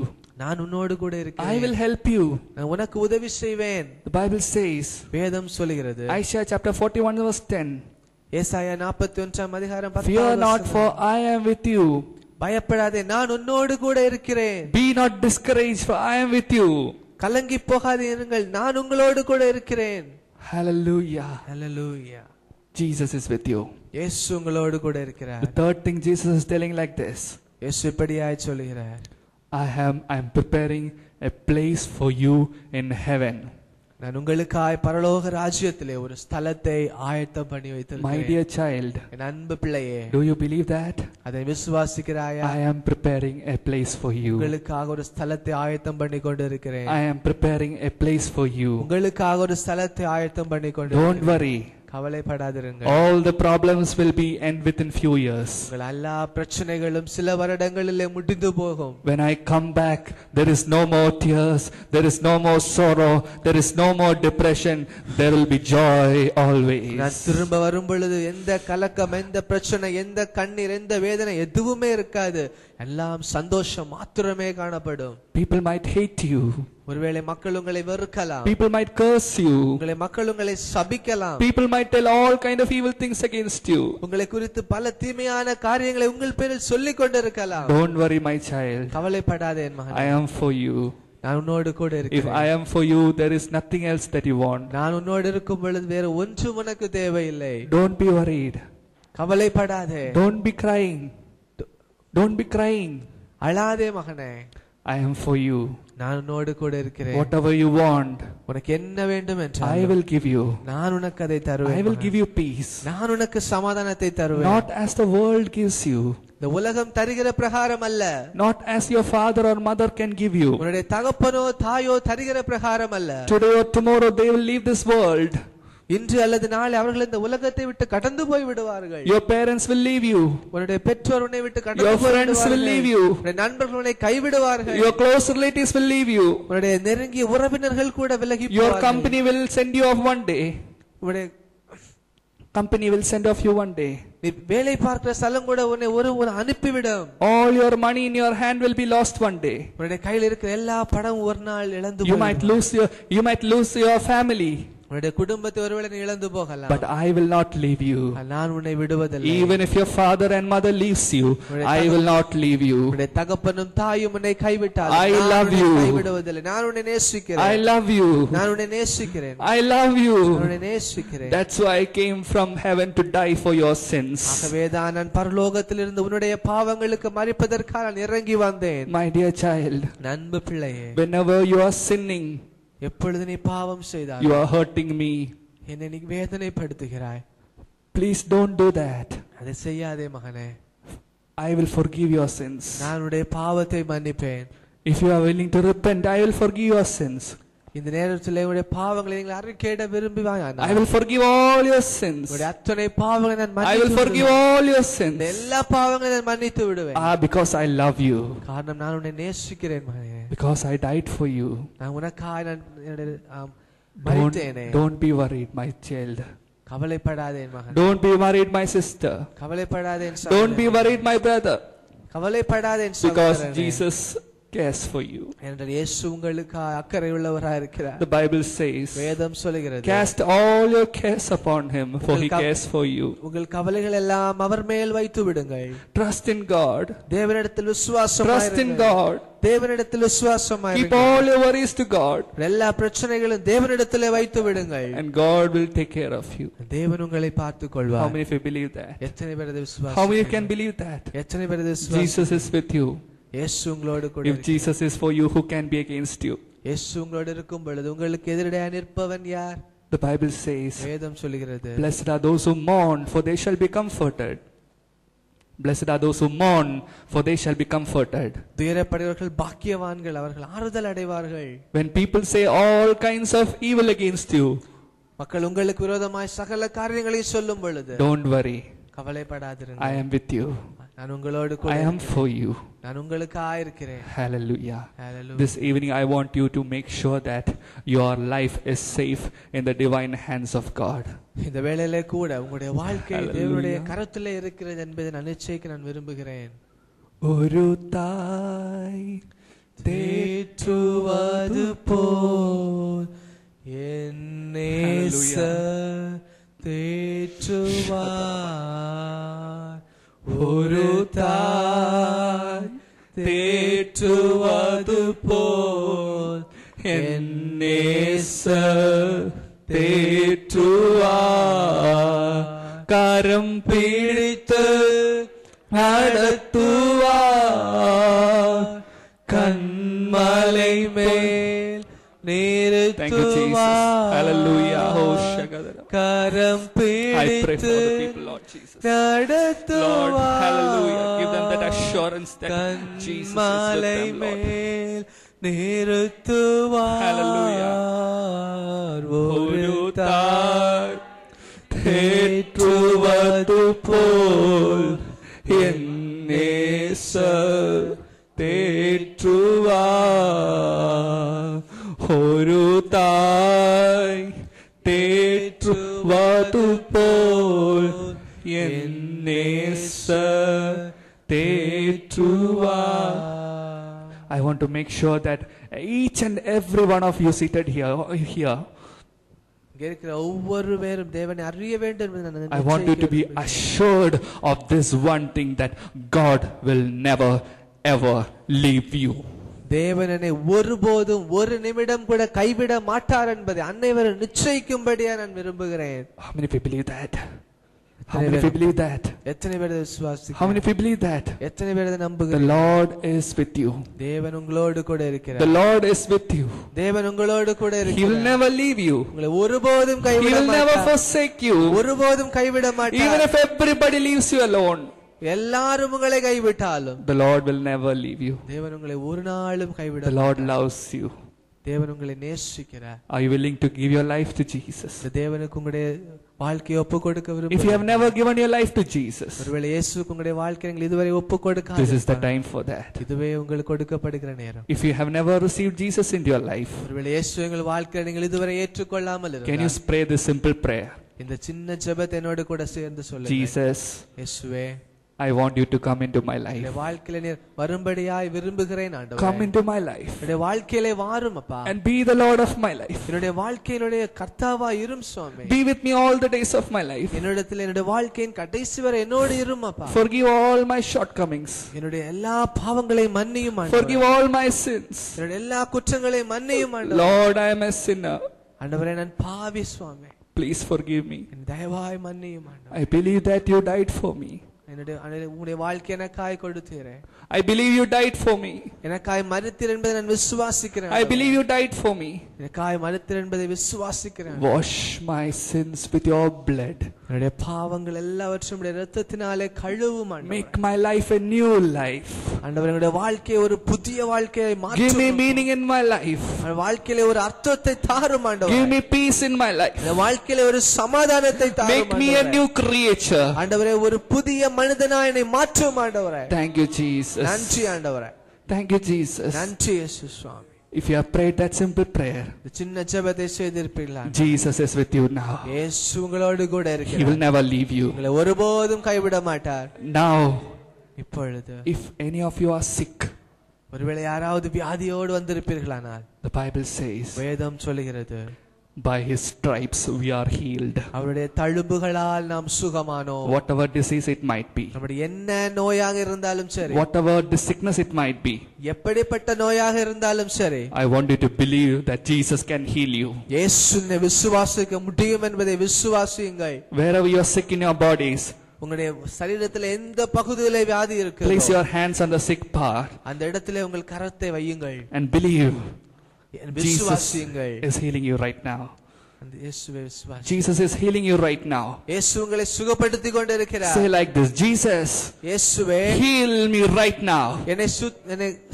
நான் உன்னோடு கூட இருக்கிறேன். I will help you. நான் உனக்கு உதவி செய்வேன். The Bible says, வேதம் சொல்கிறது, Isaiah chapter 41 verse 10. ஏசாயா 41 அதிகாரம் 10. Fear not, for I am with you. பயப்படாதே, நான் உன்னோடு கூட இருக்கிறேன். Be not discouraged, for I am with you. கலங்கி போகாதீர்கள், நான் உங்களோடு கூட இருக்கிறேன். Hallelujah. Hallelujah. Jesus is with you. இயேசு உங்களோடு கூட இருக்கிறார். The third thing Jesus is telling like this. இயேசு இப்படியாய் சொல்கிறார், I am preparing a place for you in heaven. நான் உங்களுக்காய் பரலோக ராஜ்யத்திலே ஒரு ஸ்தலத்தை ஆயத்தம் பண்ணி My வைத்திருக்கிறேன். dear child, என் அன்பு பிள்ளையே, do you believe that? அதை விசுவாசிக்கிறாயா? I am preparing a place for you. உங்களுக்காக ஒரு ஸ்தலத்தை ஆயத்தம் பண்ணி கொண்டிருக்கிறேன். I am preparing a place for you. உங்களுக்காக ஒரு ஸ்தலத்தை ஆயத்தம் பண்ணி Don't கொண்டிருக்கிறேன். worry. கவலைப்படாதிருங்கள். All the problems will be end within few years. உங்கள் எல்லா பிரச்சனைகளும் சில வருடங்களிலே முடிந்து போகும். When I come back, there is no more tears, there is no more sorrow, there is no more depression, there will be joy always. நான் திரும்ப வரும் பொழுது எந்த கலக்கம், எந்த பிரச்சனை, எந்த கண்ணீர், எந்த வேதனை எதுவுமே இருக்காது. எல்லாம் சந்தோஷம் மாத்திரமே காணப்படும். People might hate you. ஒருவேளை மக்கள் உங்களை வெறுக்கலாம். People might curse you. மக்கள் உங்களை சபிக்கலாம். People might tell all kind of evil things against you. உங்களை குறித்து பல தீமையான காரியங்களை உங்கள் பேரில் சொல்லிக் கொண்டிருக்கலாம். Don't worry, my child. கவலைப்படாதே என் மகனே. I am for you. நான் உன்னோடு கூட If இருக்கிறேன். I am for you, there is nothing else that you want. நான் உன்னோடு இருக்கும் பொழுது வேற ஒன்றும் உனக்கு தேவையில்லை. Don't be worried. கவலைப்படாதே. Don't be crying. Don't be crying. அழாதே மகனே. I am for you. நான் உன்னோடு கூட இருக்கிறேன். Whatever you want, உனக்கு என்ன வேண்டும் என்று I will give you. நான் உனக்கு அதை தருவேன். I will give you peace. நான் உனக்கு சமாதானத்தை தருவேன். Not as the world gives you. இந்த உலகம் தருகிற பிரகாரம் அல்ல. Not as your father or mother can give you. உன்னுடைய தகப்பனோ தாயோ தருகிற பிரகாரம் அல்ல. Today or tomorrow they will leave this world. இன்று அல்லது நாளை அவர்கள் இந்த உலகத்தை விட்டு கடந்து போய் விடுவார்கள். Your parents will leave you. உன்னுடைய பெற்றோர் உன்னை விட்டு கடந்து Your போய் friends will leave you. உன்னுடைய நண்பர்கள் உன்னை கைவிடுவார்கள். Your close relatives will leave you. உன்னுடைய நெருங்கிய உறவினர்கள் கூட விலகி போவார்கள். Your company will send you off one day. உன்னுடைய Company will send off you one day. நீ வேலை பார்க்கிற ஸ்தலம் கூட உன்னை ஒரு அனுப்பிவிடும். All your money in your hand will be lost one day. உன்னுடைய கையில் இருக்கிற எல்லா பணமும் ஒரு நாள் இழந்து போகும். You might lose your family. உன்னுடைய குடும்பத்தை ஒருவேளை நீ இழந்து போகலாம். But I will not leave you. நான் உன்னை விடுவதில்லை. Even if your father and mother leaves you, I will not leave you. உன்னுடைய தகப்பனும் தாயும் உன்னை கைவிட்டாலும் I love you. நான் விடுவதில்லை. நான் உன்னை நேசிக்கிறேன். I love you. நான் உன்னை நேசிக்கிறேன். I love you. நான் உன்னை நேசிக்கிறேன். That's why I came from heaven to die for your sins. ஆகவேதான் நான் பரலோகத்திலிருந்து உன்னுடைய பாவங்களுக்கு மரிப்பதற்காக நான் இறங்கி வந்தேன். My dear child, அன்பு பிள்ளையே, whenever you are sinning, எப்பொழுது நீ பாவம் செய்தால் you are hurting me. என்னை நீ வேதனைப்படுத்துகிறாய். Please don't do that. அதை செய்யாதே மகனே. I will forgive your sins. நான் உன்னுடைய பாவத்தை மன்னிப்பேன். If you are willing to repent, I will forgive your sins. இந்த நேரத்தில் உங்களுடைய பாவங்களை நீங்கள் அறிக்கையிட விரும்புவாய். I will forgive all your sins. உங்களுடைய அத்தனை பாவங்களை நான் மன்னித்து I will forgive all your sins. எல்லா பாவங்களையும் நான் மன்னித்து விடுவேன். Because I love you. காரணம் நான் உன்னை நேசிக்கிறேன் மகனே. Because I died for you. நான் உனக்காக நான் மரித்தேனே. Don't be worried, my child. கவலைப்படாதே மகனே. Don't be worried, my sister. கவலைப்படாதே சகோதரனே. Don't be worried, my brother. கவலைப்படாதே சகோதரனே. Because Jesus cares for you. ஏனென்றால் இயேசு உங்களுக்கு அக்கறை உள்ளவராய் இருக்கிறார். The Bible says, வேதம் சொல்கிறது, cast all your cares upon him, for he cares for you. உங்கள் கவலைகள் எல்லாம் அவர் மேல் வைத்து விடுங்கள். Trust in God. தேவனிடத்தில் விசுவாசமாய் Trust in God. தேவனிடத்தில் விசுவாசமாய் Keep all your worries to God. எல்லா பிரச்சனைகளும் தேவனிடத்திலே வைத்து விடுங்கள். And God will take care of you. தேவன் உங்களை பார்த்துக் கொள்வார். How many of you believe that? எத்தனை பேர் இதை விசுவாசிக்கிறீர்கள்? How many can believe that? எத்தனை பேர் இதை விசுவாசிக்கிறீர்கள்? Jesus is with you. இயேசு உங்களோடு கூட If Jesus is for you, who can be against you? இயேசு உங்களோடு இருக்கும் பொழுது உங்களுக்கு எதிரடையாக நிற்பவன் யார்? The Bible says, வேதம் சொல்கிறது, blessed are those who mourn, for they shall be comforted. Blessed are those who mourn, for they shall be comforted. துயரப்படுகிறவர்கள் பாக்கியவான்கள், அவர்கள் ஆறுதல் அடைவார்கள். When people say all kinds of evil against you, மக்கள் உங்களுக்கு விரோதமாய் சகல காரியங்களையும் சொல்லும் பொழுது, don't worry. கவலைப்படாதிருங்கள். I am with you. நான் உங்களோடு கூட I am for you. நான் உங்களுக்காக இருக்கிறேன். Hallelujah. Hallelujah. This evening I want you to make sure that your life is safe in the divine hands of God. இந்த வேளையிலே கூட உங்களுடைய வாழ்க்கை தேவனுடைய கரத்திலே இருக்கிறது என்பதை நான் நிச்சயிக்க நான் விரும்புகிறேன். ஒரு தாய் தேற்றுவது போல் என் நேசர் தேற்றுவார். ஒரு தாய் தேற்றுவது போல் என் நேசர் தேற்றுவார். கரம் பிடித்து நடத்துவார், கண்மலை மேல் நிறுத்துவார். Hallelujah. Garam I pray for the பிடித்து people, Lord Jesus. நடத்துவார். Lord, hallelujah. Give them that assurance that Jesus is with கண்மலை them, Lord. மேல் நிறுத்துவார். Hallelujah. ஒரு தாய் தேற்றுவது போல் என் நேசர் தேற்றுவார். ஒரு தாய் தேற்றுவது போல் என் நேசர் தேற்றுவார். I want to make sure that each and every one of you seated here இருக்கிற ஒவ்வொரு பேரும் தேவனை அறிய வேண்டும் என்று நான் I want you to be assured of this one thing, that God will never ever leave you. தேவன் என்னை ஒருபோதும் ஒரு நிமிடம் கூட கைவிட மாட்டார் என்பதை அன்னைவரும் நிச்சயிக்கும்படியா நான் விரும்புகிறேன். How many of you believe that? How many of you believe that? எத்தனை பேர் விசுவாசிக்கிறீர்கள்? How many of you believe that? எத்தனை பேர் The நம்புகிறீர்கள்? Lord is with you. தேவன் உங்களோடு கூட இருக்கிறார். The Lord is with you. தேவன் உங்களோடு கூட He will இருக்கிறார். never leave you. உங்களை ஒருபோதும் He கைவிட will never மாட்டார். forsake you. ஒருபோதும் கைவிட Even மாட்டார். if everybody leaves you alone, எல்லாரும் உங்களை கைவிட்டாலும் the Lord will never leave you. தேவன் உங்களை ஒரு நாளும் கைவிட The Lord loves you. தேவன் உங்களை நேசிக்கிறார். Are you willing to give your life to Jesus? இந்த தேவனுக்கு உங்களுடைய வாழ்க்கையை ஒப்பு கொடுக்க If you have விரும்புகிறீர்கள்? never given your life to Jesus, ஒருவேளை இயேசுவுக்கு உங்களுடைய வாழ்க்கையை நீங்கள் இதுவரை ஒப்பு கொடுக்க this is the time for that. இதுவே உங்களுக்கு கொடுக்கப்படுகிற நேரம். If you have never received Jesus into your life, ஒருவேளை இயேசு உங்கள் வாழ்க்கையை நீங்கள் இதுவரை ஏற்றுக்கொள்ளாமல் can you இருந்தால் pray this simple prayer? இந்த சின்ன ஜெபத்தை என்னோடு கூட சேர்ந்து சொல்லுங்க. Jesus, இயேசுவே, I want you to come into my life. என்னுடைய வாழ்க்கையில நீர் வரும்படியாய் விரும்புகிறேன் ஆண்டவரே. Come into my life என்னுடைய வாழ்க்கையிலே வாரும் அப்பா. and be the Lord of my life. என்னுடைய வாழ்க்கையினுடைய கர்த்தாவா இரும் சுவாமி. Be with me all the days of my life. என்னிடத்தில் என்னுடைய வாழ்க்கையின் கடைசி வரை என்னோடு இரும் அப்பா. Forgive all my shortcomings. என்னுடைய எல்லா பாவங்களையும் மன்னியும் ஆண்டவரே. Forgive all my sins. என்னுடைய எல்லா குற்றங்களையும் மன்னியும் ஆண்டவரே. Lord, I am a sinner. ஆண்டவரே, நான் பாவி சுவாமி. Please forgive me. என் தயவாய் மன்னியும் ஆண்டவரே. I believe that you died for me. உங்களுடைய வாழ்க்கை எனக்காய் கொடுத்தீரே. I believe you died for me. எனக்காய் மரித்தீர் என்பதை நான் விசுவாசிக்கிறேன். I believe you died for me. எனக்காய் மரித்தீர் என்பதை விசுவாசிக்கிறேன். Wash my sins with your blood. என்னுடைய பாவங்கள் எல்லாவற்றையும் உம்முடைய இரத்தத்தினாலே கழுவும் ஆண்டவரே. Make my life a new life. ஆண்டவரே என்னுடைய வாழ்க்கையை ஒரு புதிய வாழ்க்கையை Give மாற்றும். me meaning in my life. என் வாழ்க்கையிலே ஒரு அர்த்தத்தை தாரும் ஆண்டவரே. Give me peace in my life. என் வாழ்க்கையிலே ஒரு சமாதானத்தை தாரும் Make me a new creature. ஆண்டவரே ஒரு புதிய மனிதனாய் என்னை மாற்றும் ஆண்டவரே. Thank you, Jesus. நன்றி ஆண்டவரே. Thank you, Jesus. நன்றி இயேசு சுவாமி. If you have prayed that simple prayer, இந்த சின்ன ஜெபத்தை செய்திருப்பீர்களா? Jesus is with you now. இயேசு உங்களோடு கூட He will இருக்கிறார். never leave you. உங்களை ஒருபோதும் கைவிட மாட்டார். Now, இப்பொழுது if any of you are sick, ஒருவேளை யாராவது வியாதியோடு வந்திருப்பீர்களானால் the Bible says, வேதம் சொல்லுகிறது, by his stripes we are healed. அவருடைய தழும்புகளால் நாம் சுகமானோம். Whatever disease it might be, நம்முடைய என்ன நோயாக இருந்தாலும் சரி, whatever the sickness it might be, எப்படிப்பட்ட நோயாக இருந்தாலும் சரி, I want you to believe that Jesus can heal you. இயேசுவை விசுவாசிக்க முடியும் என்பதை விசுவாசியுங்கள். Wherever you are sick in your bodies, உங்களுடைய சரீரத்தில் எந்த பகுதியிலே வியாதி இருக்கு, place your hands on the sick part அந்த இடத்திலே உங்கள் கரத்தை வையுங்கள். and believe Jesus விசுவாசியுங்கள். is healing you right now. அந்த இயேசுவை விசுவாசி. Jesus is healing you right now. இயேசு உங்களை சுகப்படுத்திக் கொண்டிருக்கிறார். Say like this, Jesus, இயேசுவே heal me right now. என்னை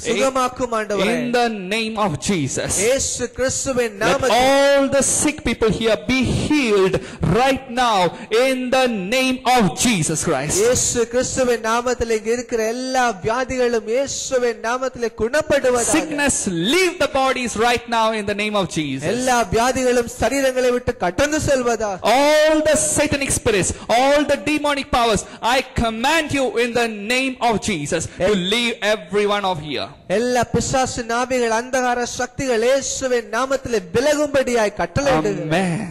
சுகமாக்கும் ஆண்டவரே. In the name of Jesus. இயேசு கிறிஸ்துவின் Let நாமத்தில் all the sick people here be healed right now in the name of Jesus Christ. இயேசு கிறிஸ்துவின் நாமத்தில் இங்க இருக்கிற எல்லா வியாதிகளும் இயேசுவின் நாமத்தில் குணப்படுவதாக. Sickness leave the bodies right now in the name of Jesus. எல்லா வியாதிகளும் சரீரங்களை விட்டு கடந்து செல்வதாக. All the satanic spirits, all the demonic powers, I command you in the name of Jesus to leave every one of here. எல்லா பிசாசு நாபிகள் அந்தகார சக்திகள் இயேசுவின் நாமத்தில் விலகும்படியாய் கட்டளையிடுகிறேன். Amen.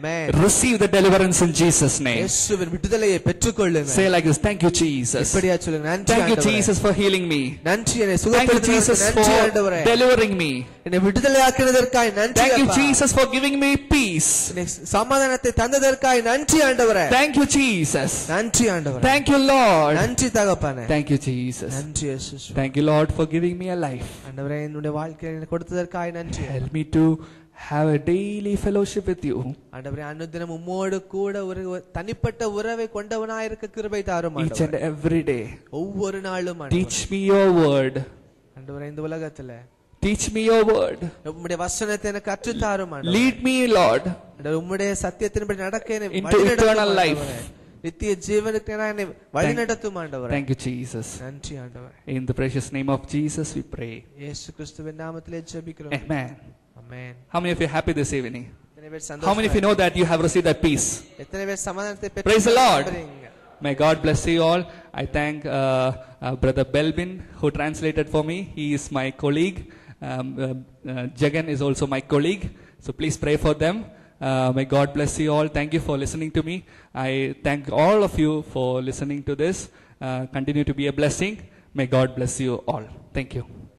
Amen. Receive the deliverance in Jesus' name. இயேசுவின் விடுதலையை பெற்றுக்கொள்ளுங்கள். Say like this, thank you Jesus. இப்படியா சொல்லுங்க, நன்றி Thank you ஆண்டவரே. Jesus for healing me. நன்றி என்னை Thank you சுகப்படுத்தினதற்கு Jesus நன்றி ஆண்டவரே. for delivering me. என்னை விடுதலையாக்கினதற்காய் நன்றி Thank you அப்பா. Jesus for giving me peace. என்னை சமாதானத்தை தந்ததற்காய் நன்றி ஆண்டவரே. Thank you Jesus. நன்றி ஆண்டவரே. Thank you Lord. நன்றி தகப்பனே. Thank you Jesus. நன்றி இயேசு. Thank you Lord for giving me a life. ஆண்டவரே என்னுடைய வாழ்க்கையை எனக்கு கொடுத்ததற்காய் நன்றி. Help me to have a daily fellowship with you. ஆண்டவரே அனுதினம் உம்மோடு கூட ஒரு தனிப்பட்ட உறவை கொண்டவனாய் இருக்க கிருபை தாரும் Each and ஆண்டவரே. every day. ஒவ்வொரு நாளும் ஆண்டவரே. Teach me your word. ஆண்டவரே இந்த உலகத்துல Teach me your word. உம்முடைய வசனத்தை எனக்கு கற்றுத் தாரும் ஆண்டவரே. Lead me Lord ஆண்டவரே உம்முடைய சத்தியத்தின்படி நடக்க என்னை into வழிநடத்தும் eternal ஆண்டவரே. life. நித்திய ஜீவனுக்கு என்னை வழிநடத்தும் ஆண்டவரே. Thank you Jesus. நன்றி ஆண்டவரே. In the precious name of Jesus we pray. இயேசு கிறிஸ்துவின் நாமத்திலே ஜெபிக்கிறோம். Amen. Amen. How many of you are happy this evening? எத்தனை பேர் How many of you know that you have received that peace? எத்தனை பேர் சமாதானத்தை Praise the Lord. பெற்றீங்க? May God bless you all. I thank Brother Belbin who translated for me. He is my colleague. Jagan is also my colleague. So please pray for them. May God bless you all. Thank you for listening to me. I thank all of you for listening to this. Continue to be a blessing. May God bless you all. Thank you.